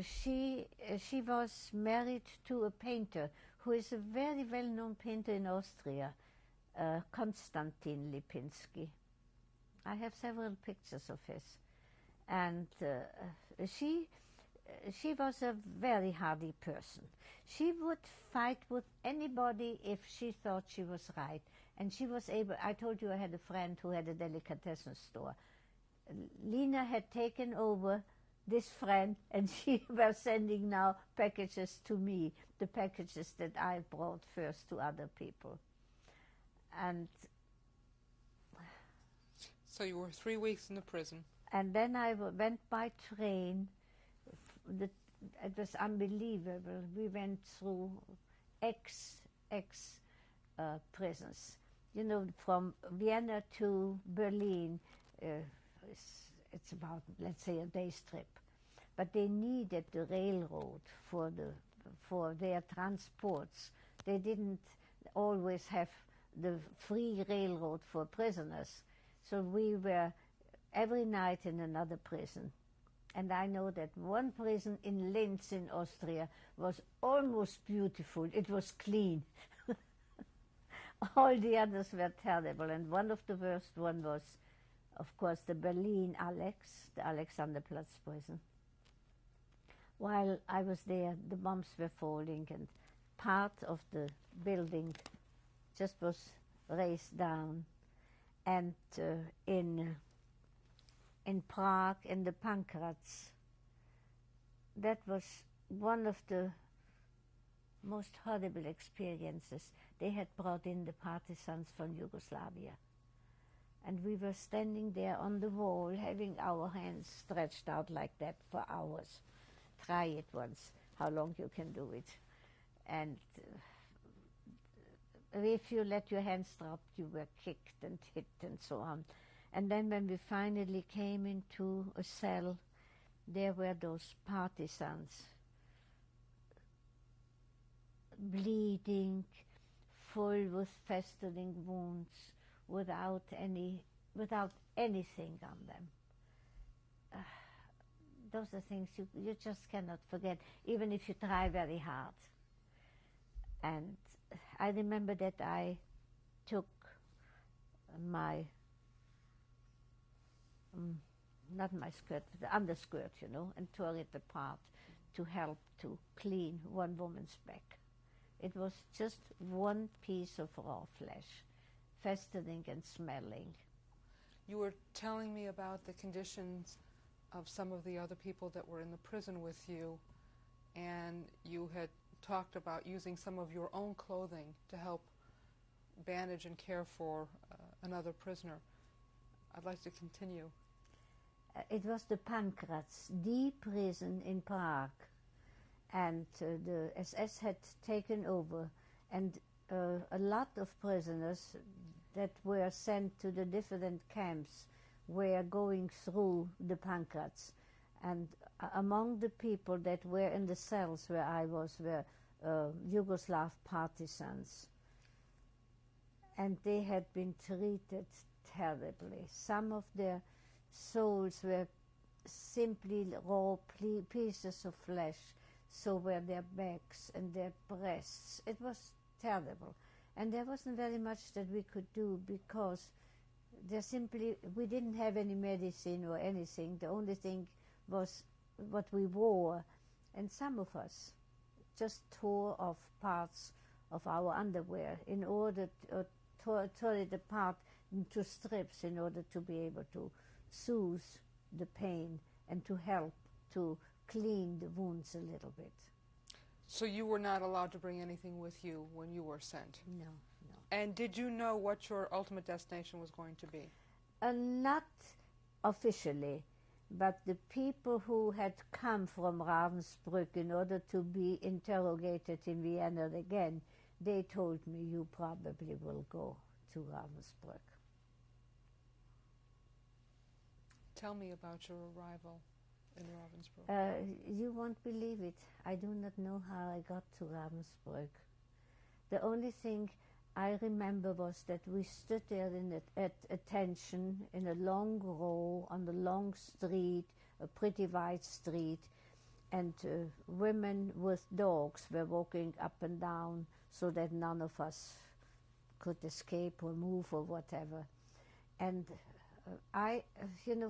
She was married to a painter who is a very well-known painter in Austria, Konstantin Lipinski. I have several pictures of his. And she was a very hardy person. She would fight with anybody if she thought she was right. And she was able, I told you I had a friend who had a delicatessen store. Lena had taken over this friend, and she was sending now packages to me, the packages that I brought first to other people. And so you were 3 weeks in the prison. And then I went by train. It was unbelievable. We went through prisons. You know, from Vienna to Berlin, it's about, let's say, a day's trip. But they needed the railroad for their transports. They didn't always have the free railroad for prisoners. So we were every night in another prison. And I know that one prison in Linz in Austria was almost beautiful. It was clean. All the others were terrible. And one of the worst one was, of course, the Berlin Alex, the Alexanderplatz prison. While I was there, the bombs were falling, and part of the building just was razed down. And in Prague, in the Pankratz, that was one of the most horrible experiences. They had brought in the partisans from Yugoslavia. And we were standing there on the wall, having our hands stretched out like that for hours. Try it once, how long you can do it. And if you let your hands drop, you were kicked and hit and so on. And then when we finally came into a cell, there were those partisans, bleeding, full with festering wounds, without anything on them. Those are things you just cannot forget, even if you try very hard. And I remember that I took my, not my skirt, the underskirt, you know, and tore it apart to help to clean one woman's back. It was just one piece of raw flesh, festering and smelling. You were telling me about the conditions of some of the other people that were in the prison with you, and you had talked about using some of your own clothing to help bandage and care for another prisoner. I'd like to continue. It was the Pankratz, the prison in Prague, and the SS had taken over, and a lot of prisoners that were sent to the different camps were going through the Pankratz. And among the people that were in the cells where I was were Yugoslav partisans. And they had been treated terribly. Some of their souls were simply raw pieces of flesh, so were their backs and their breasts. It was terrible. And there wasn't very much that we could do, because we didn't have any medicine or anything. The only thing was what we wore. And some of us just tore off parts of our underwear in order to tore it apart into strips in order to be able to soothe the pain and to help to clean the wounds a little bit. So you were not allowed to bring anything with you when you were sent? No. And did you know what your ultimate destination was going to be? Not officially, but the people who had come from Ravensbrück in order to be interrogated in Vienna again, they told me, you probably will go to Ravensbrück. Tell me about your arrival in Ravensbrück. You won't believe it. I do not know how I got to Ravensbrück. The only thing I remember was that we stood there at attention in a long row on the long street, a pretty wide street, and women with dogs were walking up and down so that none of us could escape or move or whatever. And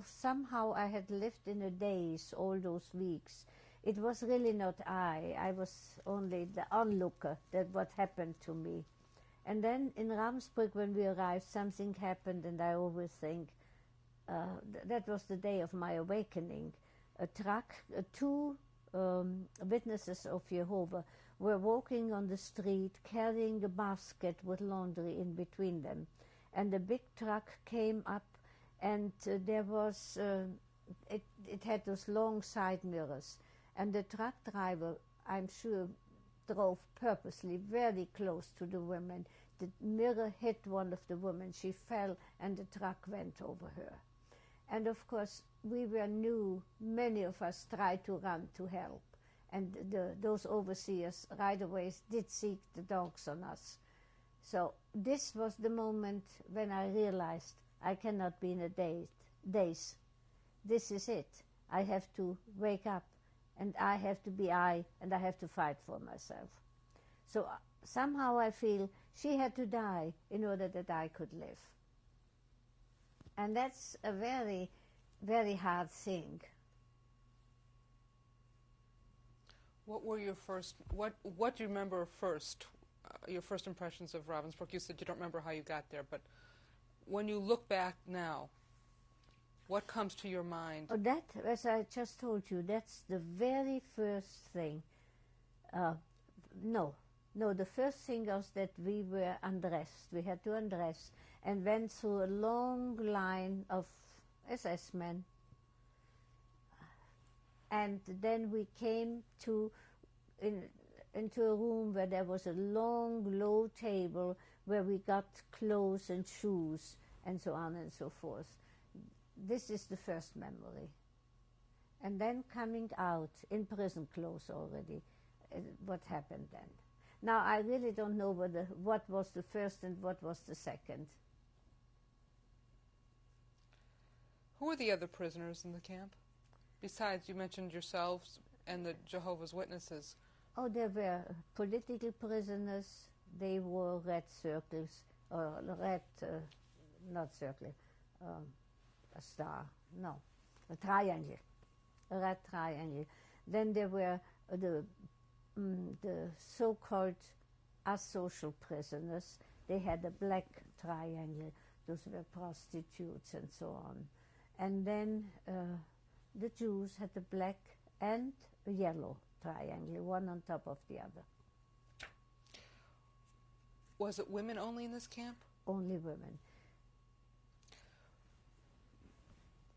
somehow I had lived in a daze all those weeks. It was really not I was only the onlooker that what happened to me. And then in Ravensbrück, when we arrived, something happened, and I always think that was the day of my awakening. A truck, two witnesses of Jehovah were walking on the street carrying a basket with laundry in between them. And the big truck came up, and there was, it had those long side mirrors. And the truck driver, I'm sure, drove purposely very close to the women. The mirror hit one of the women. She fell, and the truck went over her. And of course, we were new. Many of us tried to run to help. And those overseers right away did seek the dogs on us. So this was the moment when I realized I cannot be in a daze. This is it. I have to wake up. And I have to be I, and I have to fight for myself. So somehow I feel she had to die in order that I could live. And that's a very, very hard thing. What were your first, what do you remember first, your first impressions of Ravensbrück? You said you don't remember how you got there, but when you look back now, what comes to your mind? Oh, that, as I just told you, that's the very first thing. No, the first thing was that we were undressed. We had to undress and went through a long line of SS men. And then we came into a room where there was a long, low table where we got clothes and shoes and so on and so forth. This is the first memory. And then coming out in prison clothes already, what happened then. Now, I really don't know what was the first and what was the second. Who were the other prisoners in the camp? Besides, you mentioned yourselves and the Jehovah's Witnesses. Oh, there were political prisoners. They wore red circles, or red, not circle, a star, no, a triangle, a red triangle. Then there were the so-called asocial prisoners. They had a black triangle. Those were prostitutes and so on. And then the Jews had a black and a yellow triangle, one on top of the other. Was it women only in this camp? Only women.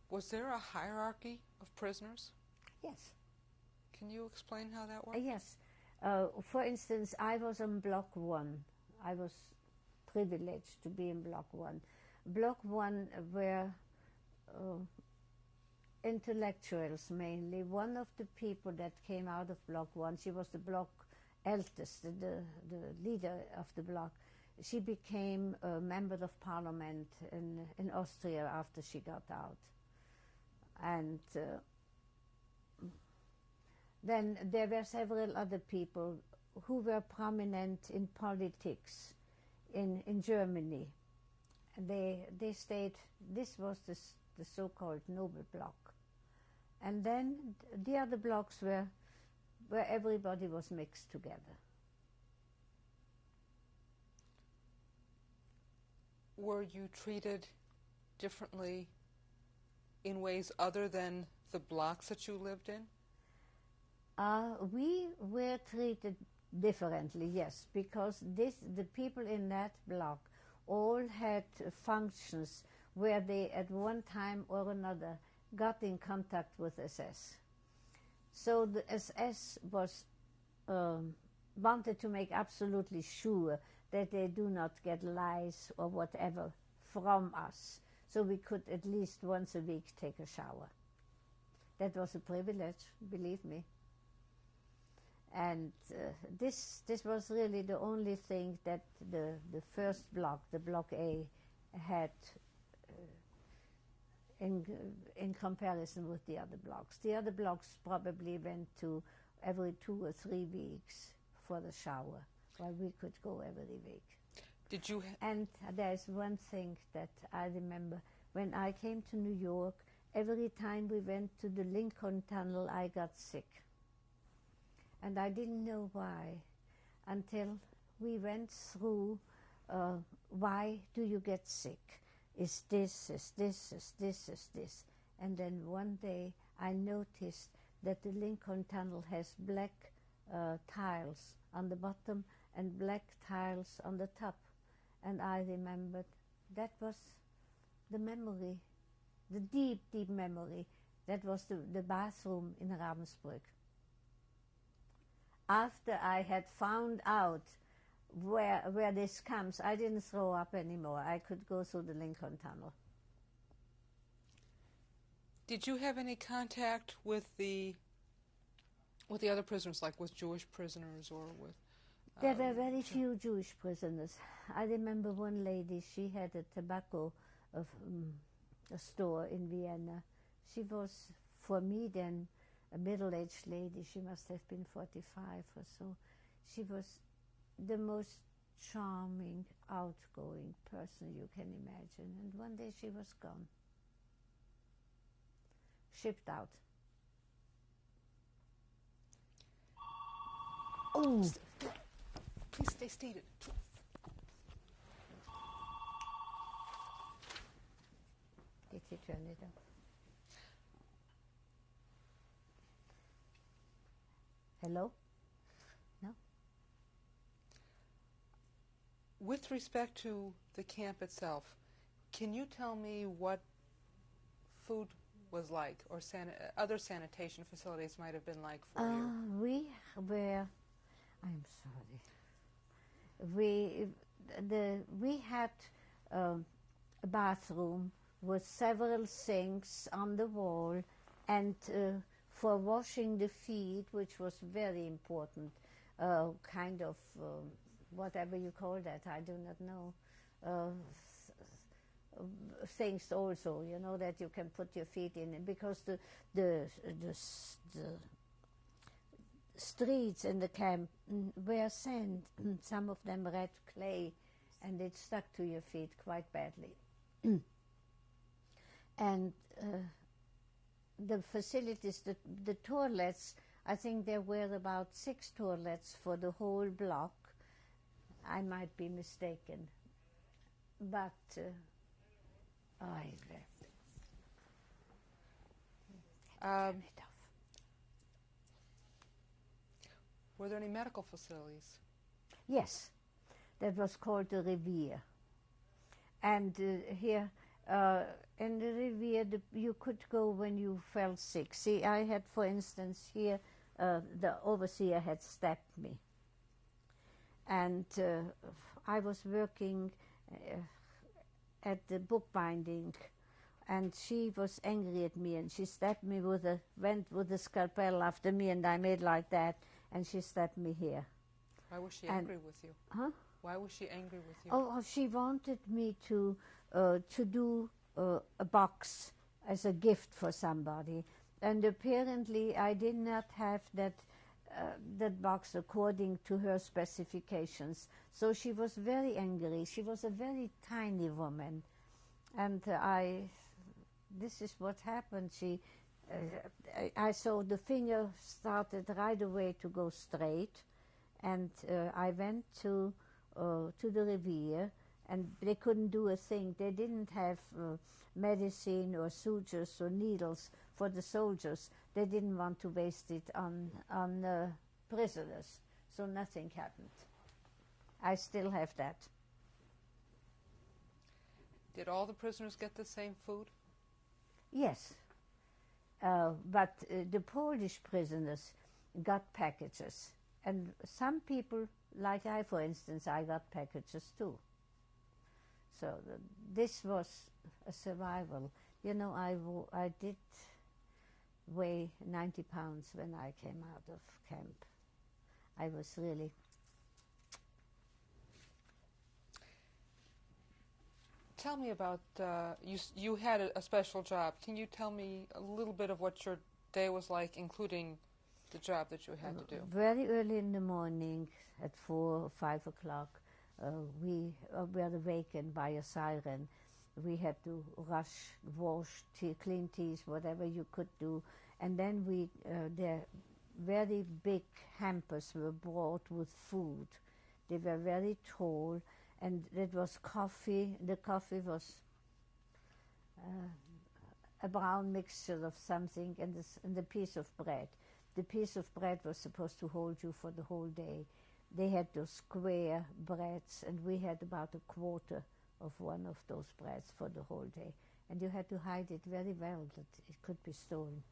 Was there a hierarchy of prisoners? Yes. Can you explain how that worked? Yes. For instance, I was on Block 1. I was privileged to be in Block 1. Block 1 were intellectuals mainly. One of the people that came out of Block 1, she was the block eldest, the leader of the block. She became a member of parliament in Austria after she got out. And then there were several other people who were prominent in politics in Germany. They stayed, this was the so-called noble block. And then the other blocks were where everybody was mixed together. Were you treated differently in ways other than the blocks that you lived in? We were treated differently, yes, because the people in that block all had functions where they at one time or another got in contact with SS. So the SS was wanted to make absolutely sure that they do not get lies or whatever from us, so we could at least once a week take a shower. That was a privilege, believe me. And this was really the only thing that the first block, the Block A, had in comparison with the other blocks. The other blocks probably went to every 2 or 3 weeks for the shower, while we could go every week. Did you? And there's one thing that I remember. when I came to New York, every time we went to the Lincoln Tunnel, I got sick. And I didn't know why until we went through why do you get sick? Is this, is this, is this, is this? And then one day I noticed that the Lincoln Tunnel has black tiles on the bottom and black tiles on the top. And I remembered that was the memory, the deep, deep memory. That was the bathroom in Ravensbrück. After I had found out where this comes, I didn't throw up anymore. I could go through the Lincoln Tunnel. Did you have any contact with the other prisoners, like with Jewish prisoners or with... There were very few Jewish prisoners. I remember one lady, she had a tobacco a store in Vienna. She was, for me then, a middle-aged lady. She must have been 45 or so. She was the most charming, outgoing person you can imagine. And one day she was gone. Shipped out. Oh! Please stay seated. Did you turn it off? Hello? No? With respect to the camp itself, can you tell me what food was like, or other sanitation facilities might have been like for you? We were, I'm sorry. We had a bathroom with several sinks on the wall, and for washing the feet, which was very important, kind of whatever you call that, I do not know. Things also, you know, that you can put your feet in, because the streets in the camp were sand, some of them red clay, and it stuck to your feet quite badly. And the facilities, the toilets, I think there were about 6 toilets for the whole block. I might be mistaken, but I left. Turn it off. Were there any medical facilities? Yes, that was called the Revier. And here in the Revier, you could go when you felt sick. See, I had, for instance, here, the overseer had stabbed me. And I was working at the bookbinding, and she was angry at me, and she stabbed me went with a scalpel after me, and I made like that, and she stabbed me here. Why was she angry with you? Huh? Why was she angry with you? Oh, she wanted me to do a box as a gift for somebody, and apparently I did not have that box according to her specifications. So she was very angry. She was a very tiny woman, and this is what happened. I saw the finger started right away to go straight, and I went to the Revier, and they couldn't do a thing. They didn't have medicine or sutures or needles for the soldiers. They didn't want to waste it on prisoners, so nothing happened. I still have that. Did all the prisoners get the same food? Yes, but the Polish prisoners got packages, and some people, like I, for instance, I got packages too. So this was a survival. You know, I did weigh 90 pounds when I came out of camp. I was really... Tell me about, you had a special job. Can you tell me a little bit of what your day was like, including the job that you had to do? Very early in the morning, at 4 or 5 o'clock, we were awakened by a siren, we had to wash, clean teeth, whatever you could do. And then the very big hampers were brought with food. They were very tall, and it was coffee. The coffee was a brown mixture of something, and a piece of bread. The piece of bread was supposed to hold you for the whole day. They had those square breads, and we had about a quarter of one of those breads for the whole day. And you had to hide it very well that it could be stolen.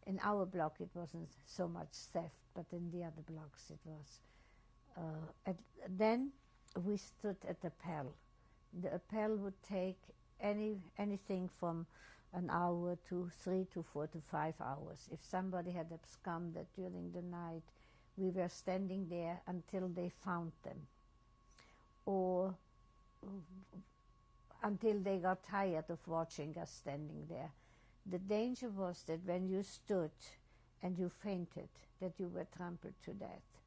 In our block it wasn't so much theft, but in the other blocks it was. Then we stood at the Perl. The appel would take anything from an hour to 3 to 4 to 5 hours. If somebody had absconded during the night, we were standing there until they found them, or until they got tired of watching us standing there. The danger was that when you stood and you fainted, that you were trampled to death.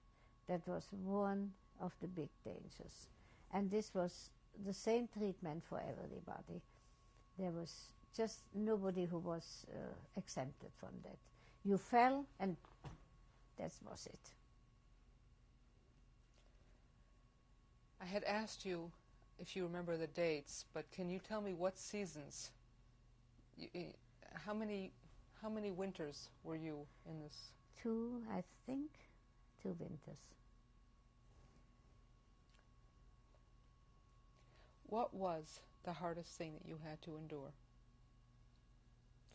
That was one of the big dangers. And this was the same treatment for everybody. There was just nobody who was exempted from that. You fell, and that was it. I had asked you if you remember the dates, but can you tell me what seasons? How many winters were you in this? 2, I think, 2 winters. What was the hardest thing that you had to endure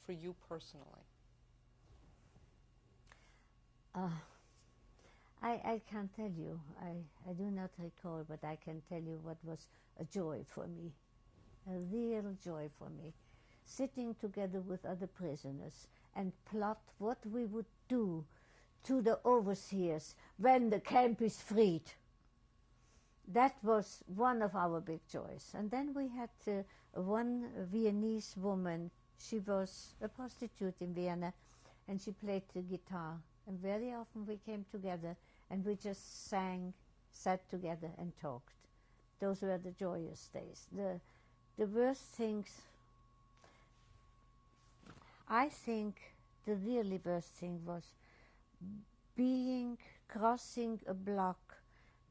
for you personally? I can't tell you. I do not recall, but I can tell you what was a joy for me, a real joy for me. Sitting together with other prisoners and plot what we would do to the overseers when the camp is freed. That was one of our big joys. And then we had one Viennese woman. She was a prostitute in Vienna, and she played the guitar. And very often we came together and we just sat together and talked. Those were the joyous days. The worst things, I think the really worst thing was crossing a block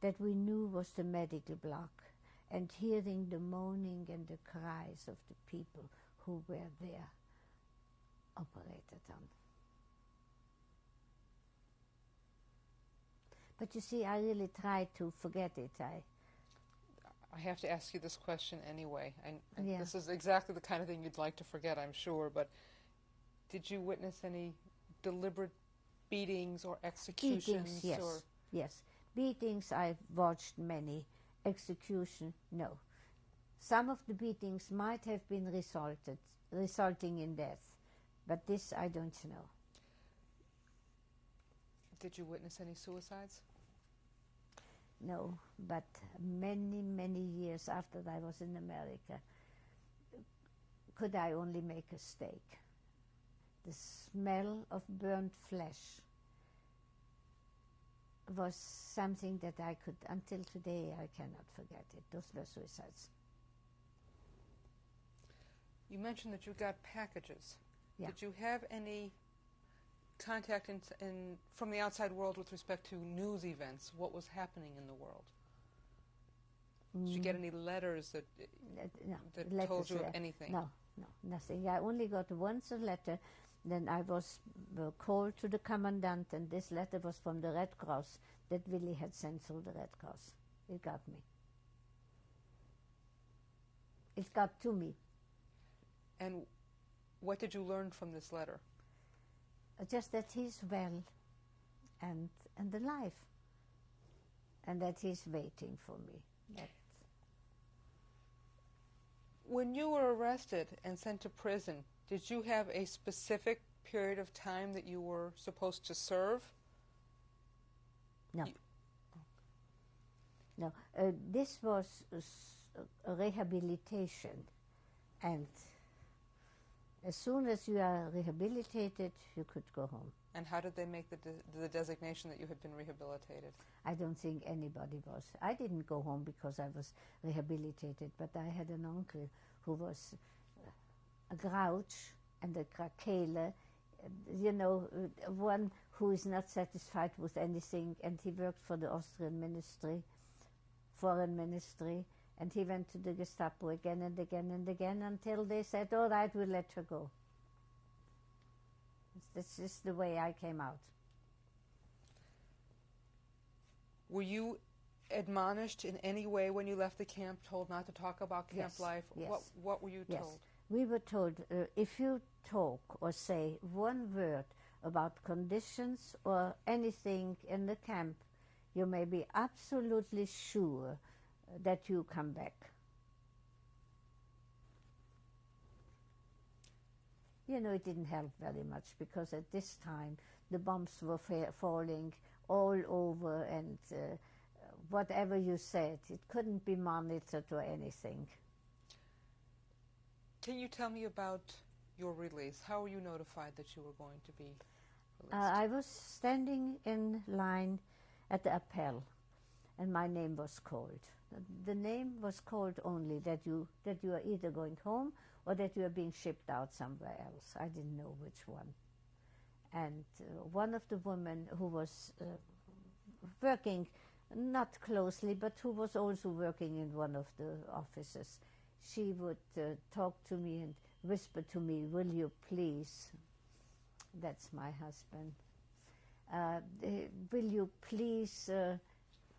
that we knew was the medical block, and hearing the moaning and the cries of the people who were there operated on. But you see, I really tried to forget it. I have to ask you this question anyway. And Yeah. This is exactly the kind of thing you'd like to forget, I'm sure, but did you witness any deliberate beatings or executions? Beatings, yes. Yes. Beatings, I've watched many. Execution, no. Some of the beatings might have been resulting in death, but this I don't know. Did you witness any suicides? No, but many, many years after I was in America, could I only make a steak. The smell of burnt flesh was something that I could, until today, I cannot forget it. Those were suicides. You mentioned that you got packages. Yeah. Did you have any contact from the outside world with respect to news events? What was happening in the world? Did you get any letters that No, told you of letters, anything? No, nothing. I only got once a letter. Then I was called to the commandant, and this letter was from the Red Cross that Willy had sent through the Red Cross. It got me. It got to me. And what did you learn from this letter? Just that he's well and alive, and that he's waiting for me. When you were arrested and sent to prison, did you have a specific period of time that you were supposed to serve? No. No. This was a rehabilitation, and as soon as you are rehabilitated, you could go home. And how did they make the designation that you had been rehabilitated? I don't think anybody was. I didn't go home because I was rehabilitated, but I had an uncle who was a grouch and a krakele, you know, one who is not satisfied with anything, and he worked for the Austrian ministry, foreign ministry, and he went to the Gestapo again and again and again until they said, all right, we'll let her go. This is the way I came out. Were you admonished in any way when you left the camp, told not to talk about camp life? Yes. What were you told? We were told, if you talk or say one word about conditions or anything in the camp, you may be absolutely sure that you come back. You know, it didn't help very much because at this time the bombs were falling all over, and whatever you said, it couldn't be monitored or anything. Can you tell me about your release? How were you notified that you were going to be released? I was standing in line at the appel, and my name was called. The name was called only that you are either going home or that you are being shipped out somewhere else. I didn't know which one. And one of the women who was working, not closely, but who was also working in one of the offices, she would talk to me and whisper to me, will you please, that's my husband, will you please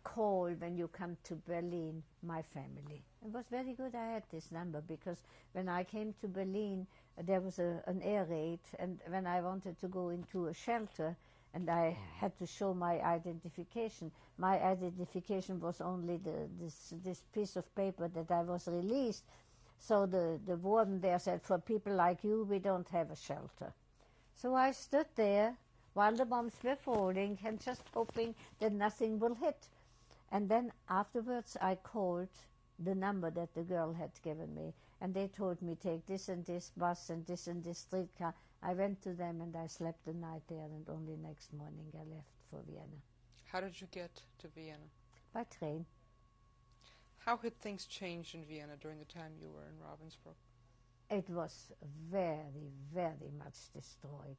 call when you come to Berlin, my family. It was very good I had this number, because when I came to Berlin, there was an air raid, and when I wanted to go into a shelter, and I had to show my identification was only this piece of paper that I was released. So the warden there said, for people like you, we don't have a shelter. So I stood there while the bombs were falling and just hoping that nothing will hit. And then afterwards I called the number that the girl had given me, and they told me, take this and this bus and this streetcar. I went to them and I slept the night there, and only next morning I left for Vienna. How did you get to Vienna? By train. How had things changed in Vienna during the time you were in Ravensbruck? It was very, very much destroyed.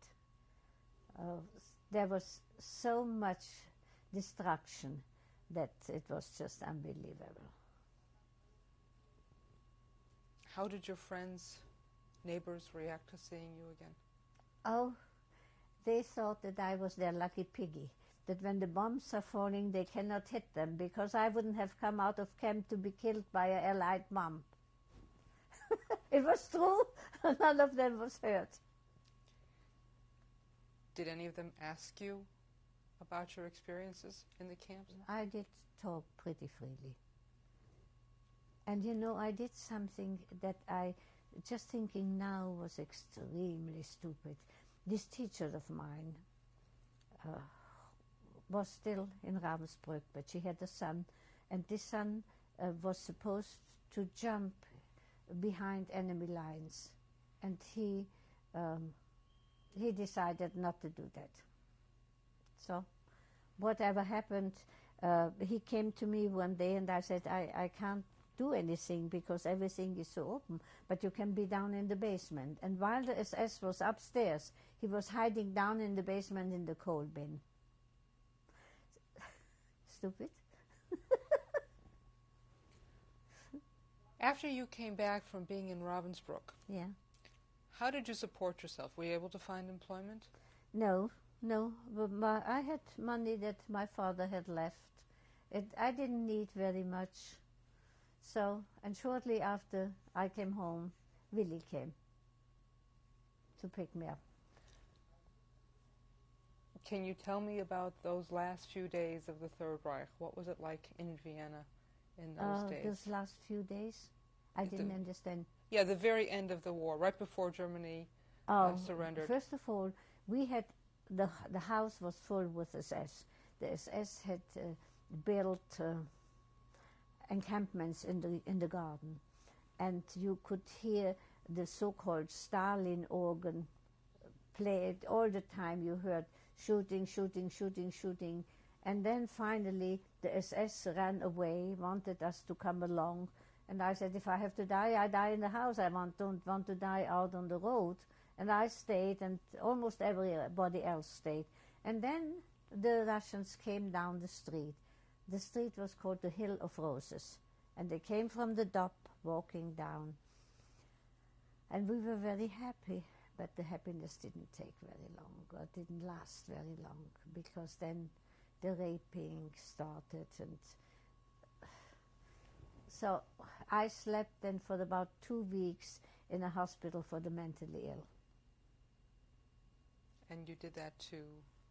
There was so much destruction that it was just unbelievable. How did your friends, neighbors react to seeing you again? Oh, they thought that I was their lucky piggy, that when the bombs are falling they cannot hit them, because I wouldn't have come out of camp to be killed by an Allied bomb. It was true. None of them was hurt. Did any of them ask you about your experiences in the camps? I did talk pretty freely. And you know, I did something that I, just thinking now, was extremely stupid. This teacher of mine was still in Ravensbrück, but she had a son, and this son was supposed to jump behind enemy lines, and he decided not to do that. So whatever happened, he came to me one day and I said, I can't do anything because everything is so open, but you can be down in the basement. And while the SS was upstairs, he was hiding down in the basement in the coal bin. Stupid. After you came back from being in Ravensbrück, Yeah. how did you support yourself? Were you able to find employment? No. But I had money that my father had left. I didn't need very much. So, and shortly after I came home, Willy came to pick me up. Can you tell me about those last few days of the Third Reich? What was it like in Vienna in those days? Those last few days? I didn't understand. Yeah, the very end of the war, right before Germany surrendered. First of all, we had, the house was full with SS. The SS had built encampments in the garden, and you could hear the so-called Stalin organ played all the time. You heard shooting, and then finally the SS ran away, wanted us to come along, And I said, if I have to die, I die in the house. I don't want to die out on the road. And I stayed, and almost everybody else stayed. And then the Russians came down the street. The street was called the Hill of Roses. And they came from the Dop, walking down. And we were very happy, but the happiness didn't take very long, or didn't last very long, because then the raping started. And so I slept then for about 2 weeks in a hospital for the mentally ill. And you did that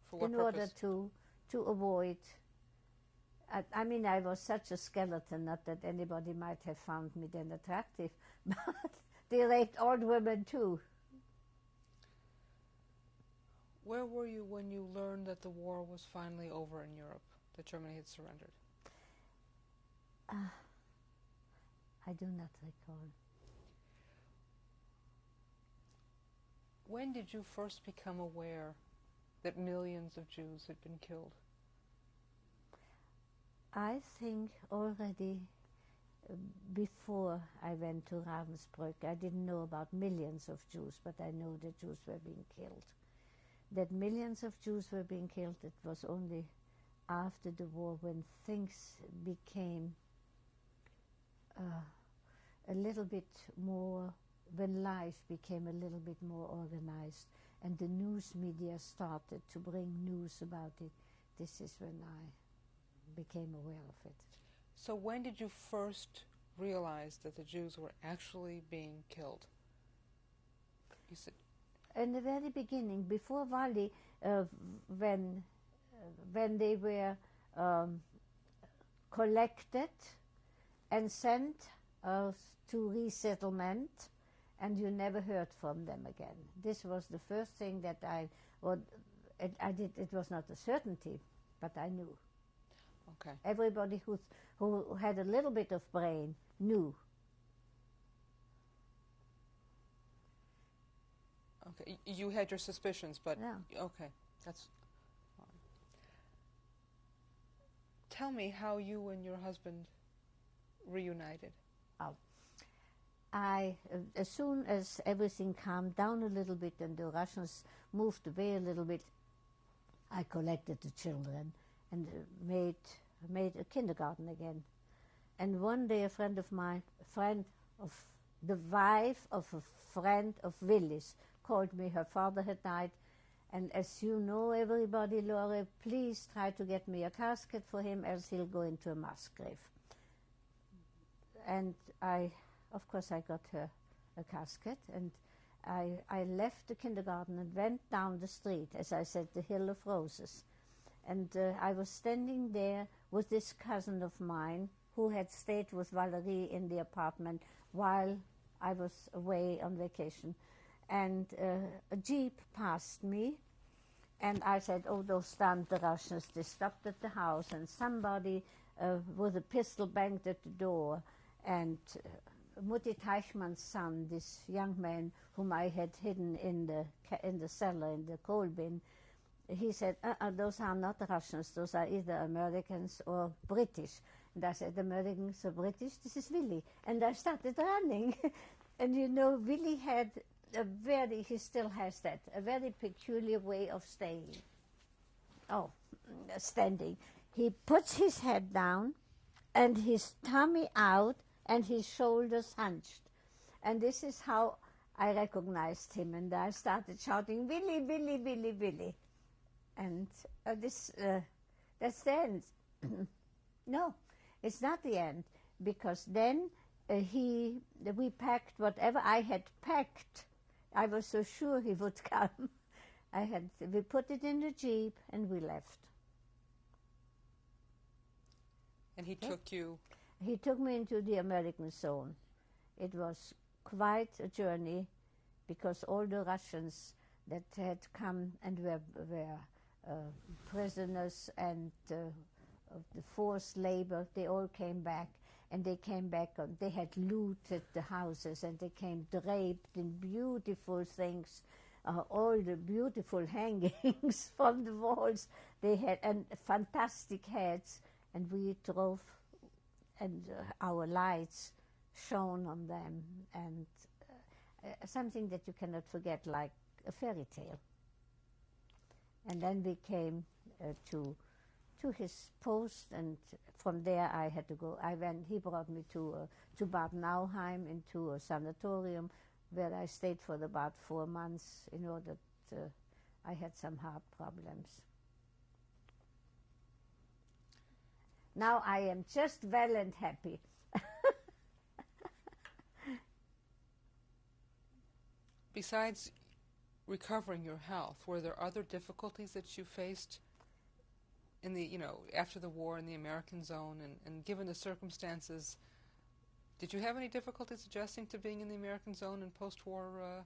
for what in purpose? order to avoid, I mean, I was such a skeleton, not that anybody might have found me then attractive, but they raped old women too. Where were you when you learned that the war was finally over in Europe, that Germany had surrendered? I do not recall. When did you first become aware that millions of Jews had been killed? I think already before I went to Ravensbrück. I didn't know about millions of Jews, but I know that Jews were being killed. That millions of Jews were being killed, it was only after the war when things became a little bit more, when life became a little bit more organized and the news media started to bring news about it. This is when I became aware of it. So when did you first realize that the Jews were actually being killed? You said in the very beginning, before Wally, when they were collected and sent to resettlement, and you never heard from them again. This was the first thing that I did. It was not a certainty, but I knew. Okay. Everybody who had a little bit of brain knew. Okay, you had your suspicions, but Yeah. Okay, that's fine. Tell me how you and your husband reunited. As soon as everything calmed down a little bit and the Russians moved away a little bit, I collected the children and made a kindergarten again. And one day a friend of the wife of a friend of Willis, called me. Her father had died. And as you know, everybody, Lore, please try to get me a casket for him, else he'll go into a mass grave. And of course, I got her a casket, and I left the kindergarten and went down the street, as I said, the Hill of Roses. And I was standing there with this cousin of mine who had stayed with Valerie in the apartment while I was away on vacation. And a jeep passed me, and I said, oh, those damned Russians. They stopped at the house, and somebody with a pistol banged at the door. And Mutti Teichmann's son, this young man whom I had hidden in the cellar, in the coal bin, he said, those are not Russians. Those are either Americans or British. And I said, Americans or British? This is Willie. And I started running. And you know, Willie had he still has that, a very peculiar way of standing. He puts his head down and his tummy out and his shoulders hunched. And this is how I recognized him. And I started shouting, Willie, Willie, Willie, Willie. And that's the end. No, it's not the end, because then we packed whatever I had packed. I was so sure he would come. We put it in the jeep and we left. And he took you? He took me into the American zone. It was quite a journey, because all the Russians that had come and were prisoners and of the forced labor, they all came back. And they came back, they had looted the houses, and they came draped in beautiful things, all the beautiful hangings from the walls. They had fantastic hats, and we drove, and our lights shown on them, and something that you cannot forget, like a fairy tale. And then we came to his post, and from there I had to go. He brought me to Bad Nauheim, into a sanatorium, where I stayed for about 4 months in order to, I had some heart problems. Now I am just well and happy. Besides recovering your health, were there other difficulties that you faced in the, after the war in the American zone, and given the circumstances, did you have any difficulties adjusting to being in the American zone in post-war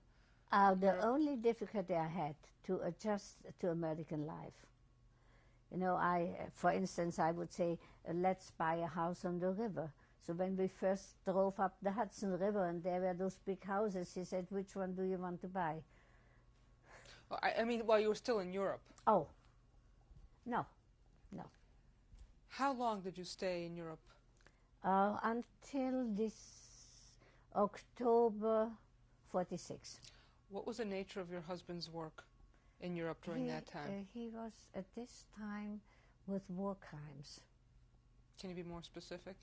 The only difficulty I had to adjust to American life. For instance, I would say, let's buy a house on the river. So when we first drove up the Hudson River and there were those big houses, he said, which one do you want to buy? Well, I mean, while you were still in Europe. Oh, no. How long did you stay in Europe? Until this October 46. What was the nature of your husband's work in Europe during that time? He was at this time with war crimes. Can you be more specific?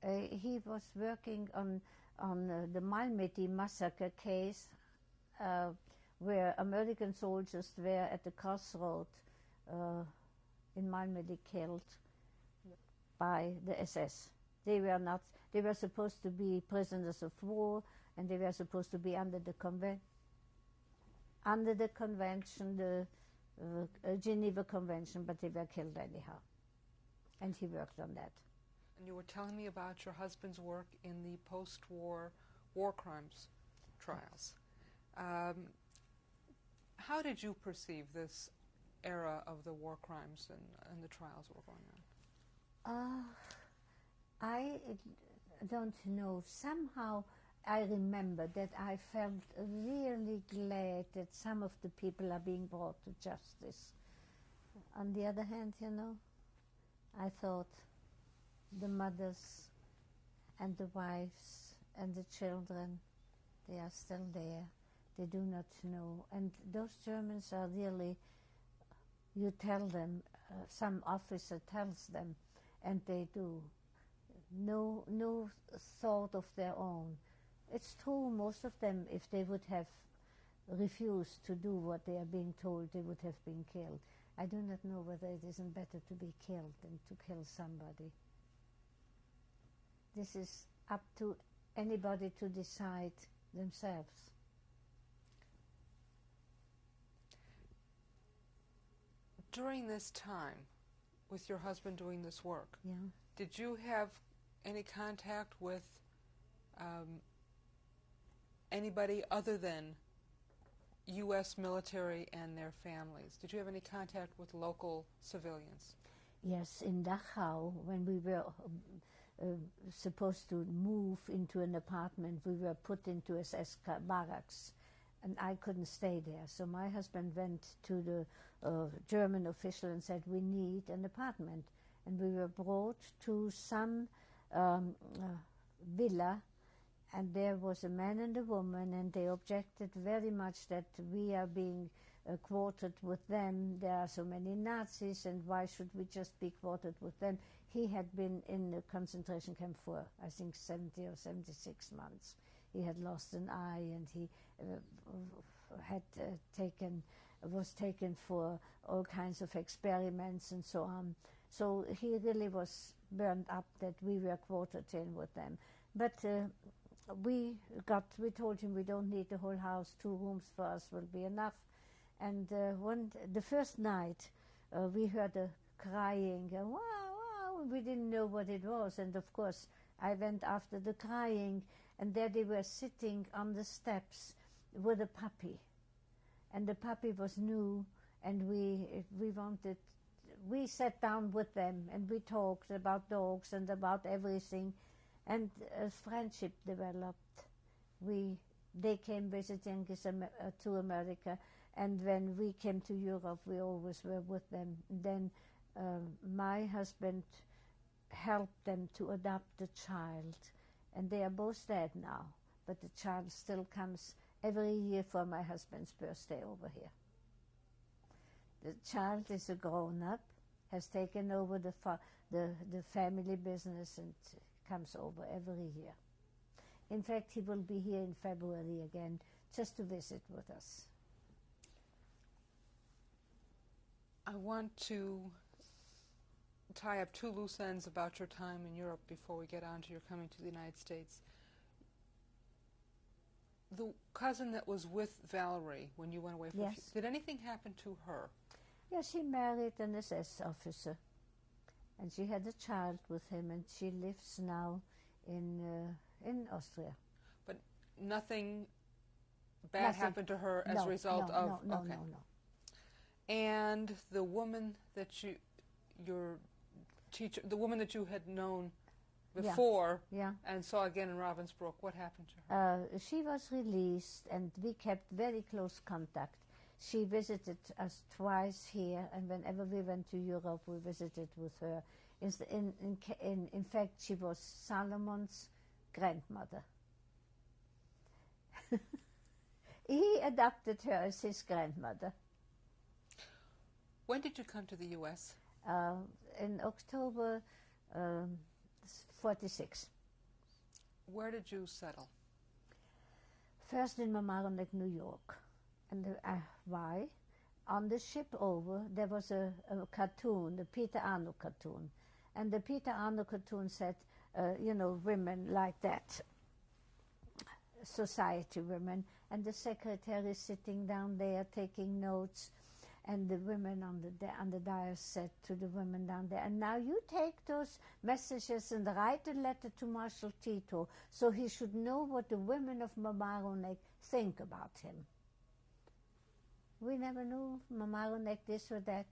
He was working on the Malmedy massacre case, where American soldiers were at the crossroad in Malmedy killed by the SS. They were supposed to be prisoners of war, and they were supposed to be under the convention, the Geneva Convention, but they were killed anyhow. And he worked on that. And you were telling me about your husband's work in the post-war war crimes trials. How did you perceive this era of the war crimes and the trials that were going on? I don't know. Somehow I remember that I felt really glad that some of the people are being brought to justice. On the other hand, I thought the mothers and the wives and the children, they are still there. They do not know. And those Germans are really, you tell them, some officer tells them, and they do. No thought of their own. It's true, most of them, if they would have refused to do what they are being told, they would have been killed. I do not know whether it isn't better to be killed than to kill somebody. This is up to anybody to decide themselves. During this time, with your husband doing this work, Yeah. Did you have any contact with anybody other than U.S. military and their families? Did you have any contact with local civilians? Yes, in Dachau, when we were supposed to move into an apartment, we were put into SS barracks, and I couldn't stay there. So my husband went to the German official and said, we need an apartment. And we were brought to some villa, and there was a man and a woman, and they objected very much that we are being quartered with them. There are so many Nazis, and why should we just be quartered with them? He had been in the concentration camp for, I think, 70 or 76 months. He had lost an eye, and he was taken for all kinds of experiments and so on. So he really was burned up that we were quartered in with them. But we told him we don't need the whole house, 2 rooms for us will be enough. And the first night we heard a crying, wow, wow, we didn't know what it was. And of course I went after the crying, and there they were sitting on the steps with a puppy. And the puppy was new, and we sat down with them and we talked about dogs and about everything, and a friendship developed. They came visiting to America, and when we came to Europe, we always were with them. Then my husband helped them to adopt a child, and they are both dead now. But the child still comes every year for my husband's birthday over here. The child is a grown-up, has taken over the family business and comes over every year. In fact, he will be here in February again just to visit with us. I want to tie up two loose ends about your time in Europe before we get on to your coming to the United States. The cousin that was with Valerie when you went away from Yes. did anything happen to her? Yes, she married an SS officer, and she had a child with him, and she lives now in Austria. But nothing bad happened to her as a result of... No. And the woman that your teacher, the woman that you had known before and saw again in Ravensbruck, what happened to her? She was released, and we kept very close contact. She visited us twice here, and whenever we went to Europe, we visited with her. In fact, she was Salomon's grandmother. He adopted her as his grandmother. When did you come to the U.S.? In October 46. Where did you settle? First in Mamaroneck, New York. And why? On the ship over, there was a cartoon, the Peter Arno cartoon. And the Peter Arno cartoon said, women like that, society women. And the secretary sitting down there taking notes. And the women on the dais said to the women down there, and now you take those messages and write a letter to Marshal Tito so he should know what the women of Mamaroneck think about him. We never knew Mamaroneck this or that.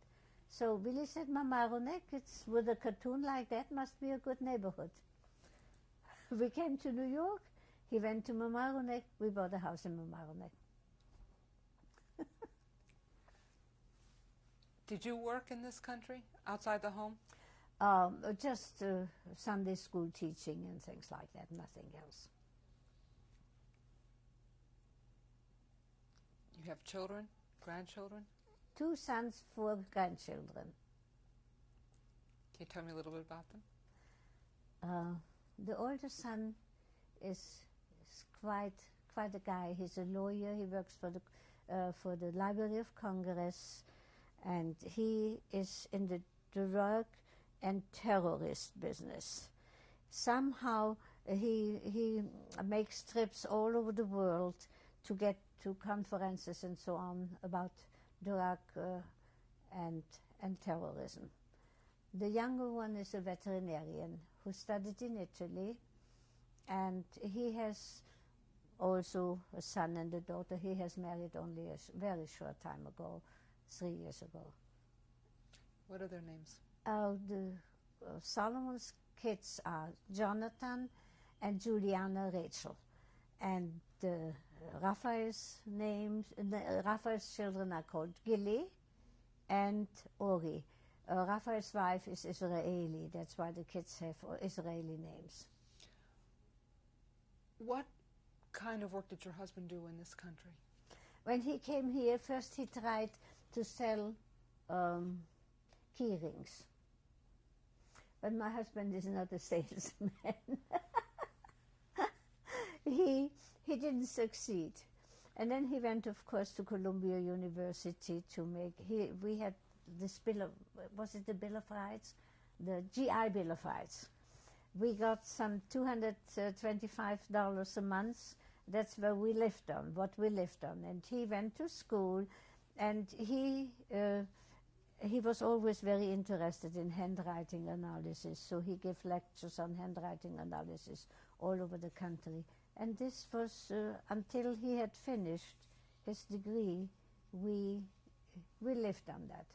So Willie said, Mamaroneck, it's with a cartoon like that, must be a good neighborhood. We came to New York, he went to Mamaroneck, we bought a house in Mamaroneck. Did you work in this country, outside the home? Just Sunday school teaching and things like that, nothing else. You have children, grandchildren? 2 sons, 4 grandchildren. Can you tell me a little bit about them? The older son is quite a guy. He's a lawyer. He works for the Library of Congress. And he is in the drug and terrorist business. Somehow he makes trips all over the world to get to conferences and so on about drug and terrorism. The younger one is a veterinarian who studied in Italy, and he has also a son and a daughter. He has married only a very short time ago. 3 years ago. What are their names? Solomon's kids are Jonathan and Juliana Rachel. And Raphael's children are called Gilly and Ori. Raphael's wife is Israeli. That's why the kids have Israeli names. What kind of work did your husband do in this country? When he came here, first he tried to sell key rings. But my husband is not a salesman. He didn't succeed. And then he went, of course, to Columbia University to make, we had this bill of, was it the Bill of Rights? The GI Bill of Rights. We got some $225 a month. That's where we lived on, what we lived on. And he went to school, and he was always very interested in handwriting analysis, so he gave lectures on handwriting analysis all over the country. And this was, until he had finished his degree, we lived on that.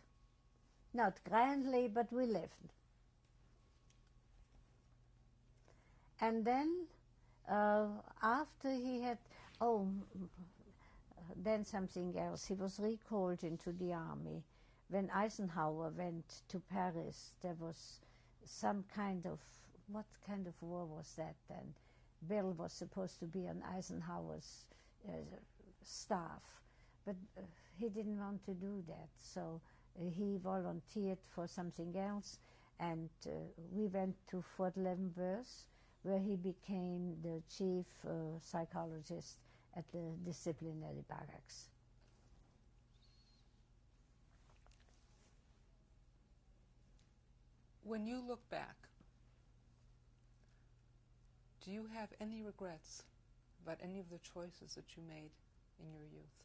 Not grandly, but we lived. And then, after he had, then something else. He was recalled into the army. When Eisenhower went to Paris, there was some kind of, what kind of war was that then? Bill was supposed to be on Eisenhower's staff, but he didn't want to do that, so he volunteered for something else, and we went to Fort Leavenworth, where he became the chief psychologist at the disciplinary barracks. When you look back, do you have any regrets about any of the choices that you made in your youth?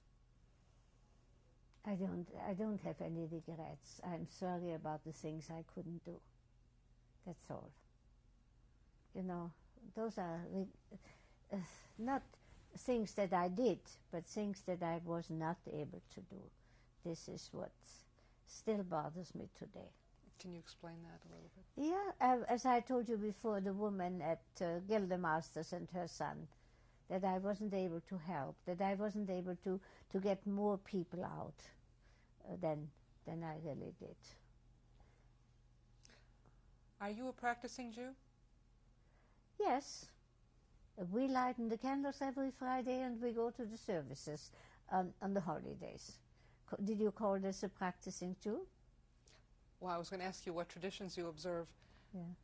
I don't have any regrets. I'm sorry about the things I couldn't do. That's all. You know, those are not things that I did, but things that I was not able to do. This is what still bothers me today. Can you explain that a little bit? Yeah, as I told you before, the woman at Gildemasters and her son, that I wasn't able to help, that I wasn't able to get more people out than I really did. Are you a practicing Jew? Yes. We light the candles every Friday and we go to the services on the holidays. Did you call this a practicing Jew? Well, I was going to ask you what traditions you observe. Yeah.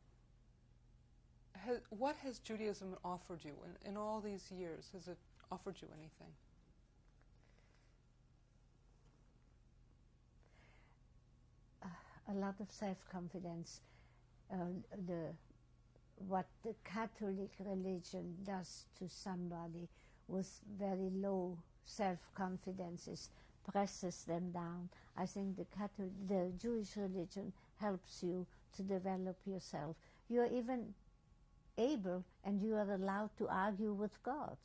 What has Judaism offered you in all these years? Has it offered you anything? A lot of self-confidence. What the Catholic religion does to somebody with very low self-confidence is presses them down. I think the Jewish religion helps you to develop yourself. You are even able and you are allowed to argue with God.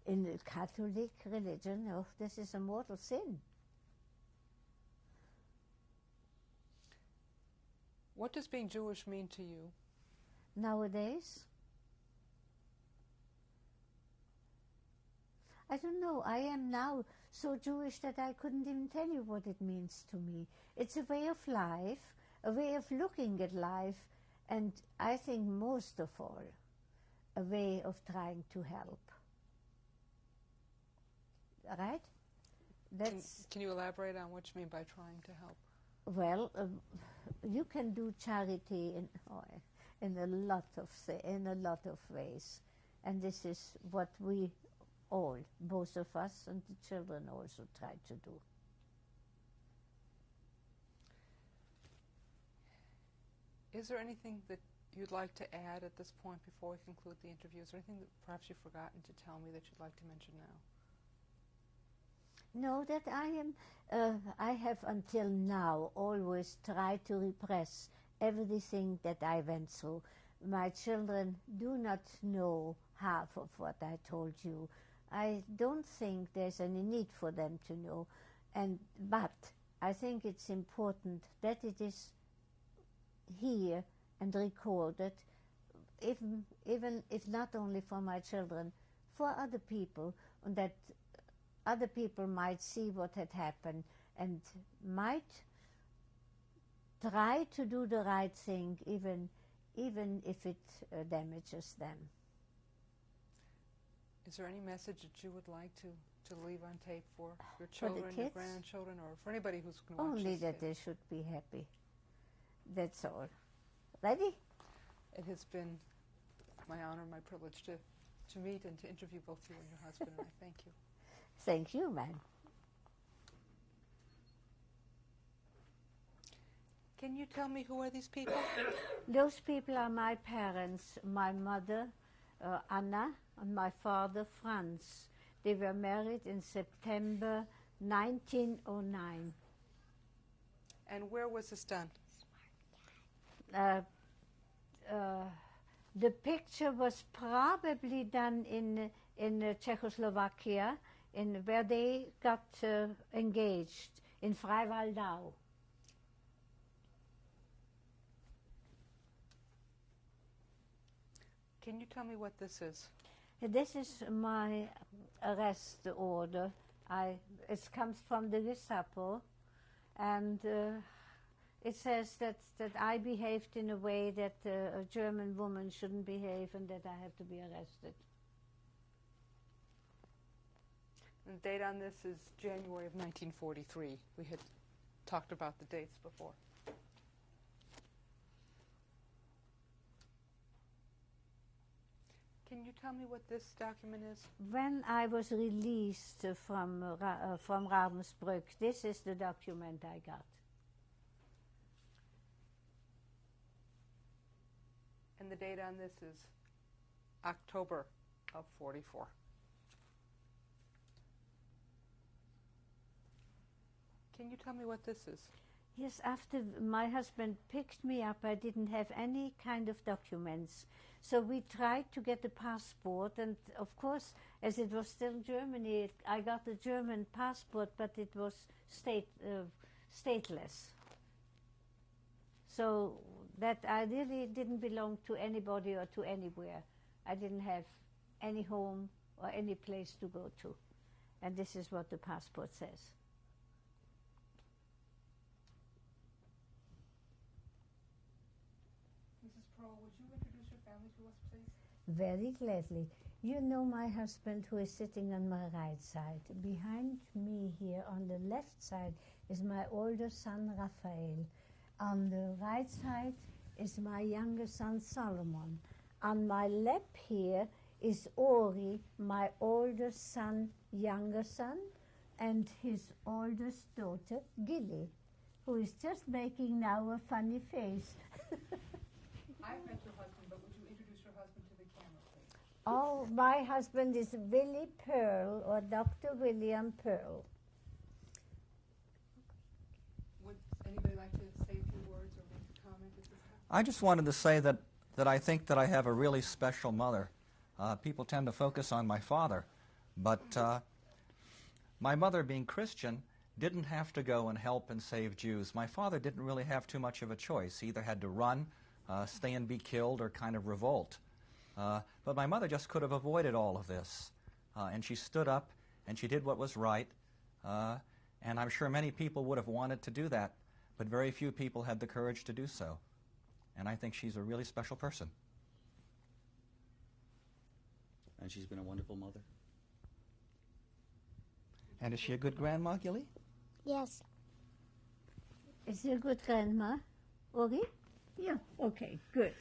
In the Catholic religion, oh, this is a mortal sin. What does being Jewish mean to you? Nowadays? I don't know. I am now so Jewish that I couldn't even tell you what it means to me. It's a way of life, a way of looking at life, and I think most of all, a way of trying to help. Right? Can you elaborate on what you mean by trying to help? Well, you can do charity in a lot of ways, and this is what we all, both of us and the children, also try to do. Is there anything that you'd like to add at this point before we conclude the interview? Is there anything that perhaps you've forgotten to tell me that you'd like to mention now? No, that I have until now always tried to repress everything that I went through. My children do not know half of what I told you. I don't think there's any need for them to know, but I think it's important that it is here and recorded, even if not only for my children, for other people, and that other people might see what had happened and might try to do the right thing, even if it damages them. Is there any message that you would like to leave on tape for your children, your grandchildren, or for anybody who's going to watch this? Only that they should be happy. That's all. Ready? It has been my honor, my privilege to meet and to interview both you and your husband, and I thank you. Thank you, man. Can you tell me who are these people? Those people are my parents, my mother, Anna, and my father, Franz. They were married in September 1909. And where was this done? The picture was probably done in Czechoslovakia, where they got engaged, in Freiwaldau. Can you tell me what this is? This is my arrest order. It comes from the Gestapo, and It says that I behaved in a way that a German woman shouldn't behave and that I have to be arrested. And the date on this is January of 1943. We had talked about the dates before. Can you tell me what this document is? When I was released from Ravensbrück, this is the document I got. And the date on this is October of 44. Can you tell me what this is? Yes, after my husband picked me up, I didn't have any kind of documents. So we tried to get a passport, and of course, as it was still Germany, I got a German passport, but it was stateless. So that I really didn't belong to anybody or to anywhere. I didn't have any home or any place to go to. And this is what the passport says. Mrs. Pearl, would you introduce your family to us, please? Very gladly. You know my husband who is sitting on my right side. Behind me here on the left side is my older son, Raphael. On the right side is my younger son, Solomon. On my lap here is Ori, my oldest son, younger son, and his oldest daughter, Gilly, who is just making now a funny face. I've met your husband, but would you introduce your husband to the camera, please? Oh, my husband is Willie Pearl, or Dr. William Pearl. Would anybody like to say a few words or make a comment at this time? I just wanted to say that I think that I have a really special mother. People tend to focus on my father, but my mother, being Christian, didn't have to go and help and save Jews. My father didn't really have too much of a choice. He either had to run, stay and be killed, or kind of revolt. But my mother just could have avoided all of this. And she stood up and she did what was right. And I'm sure many people would have wanted to do that, but very few people had the courage to do so. And I think she's a really special person. And she's been a wonderful mother. And is she a good grandma, Gilly? Yes. Is she a good grandma, Ori? Yeah, okay, good.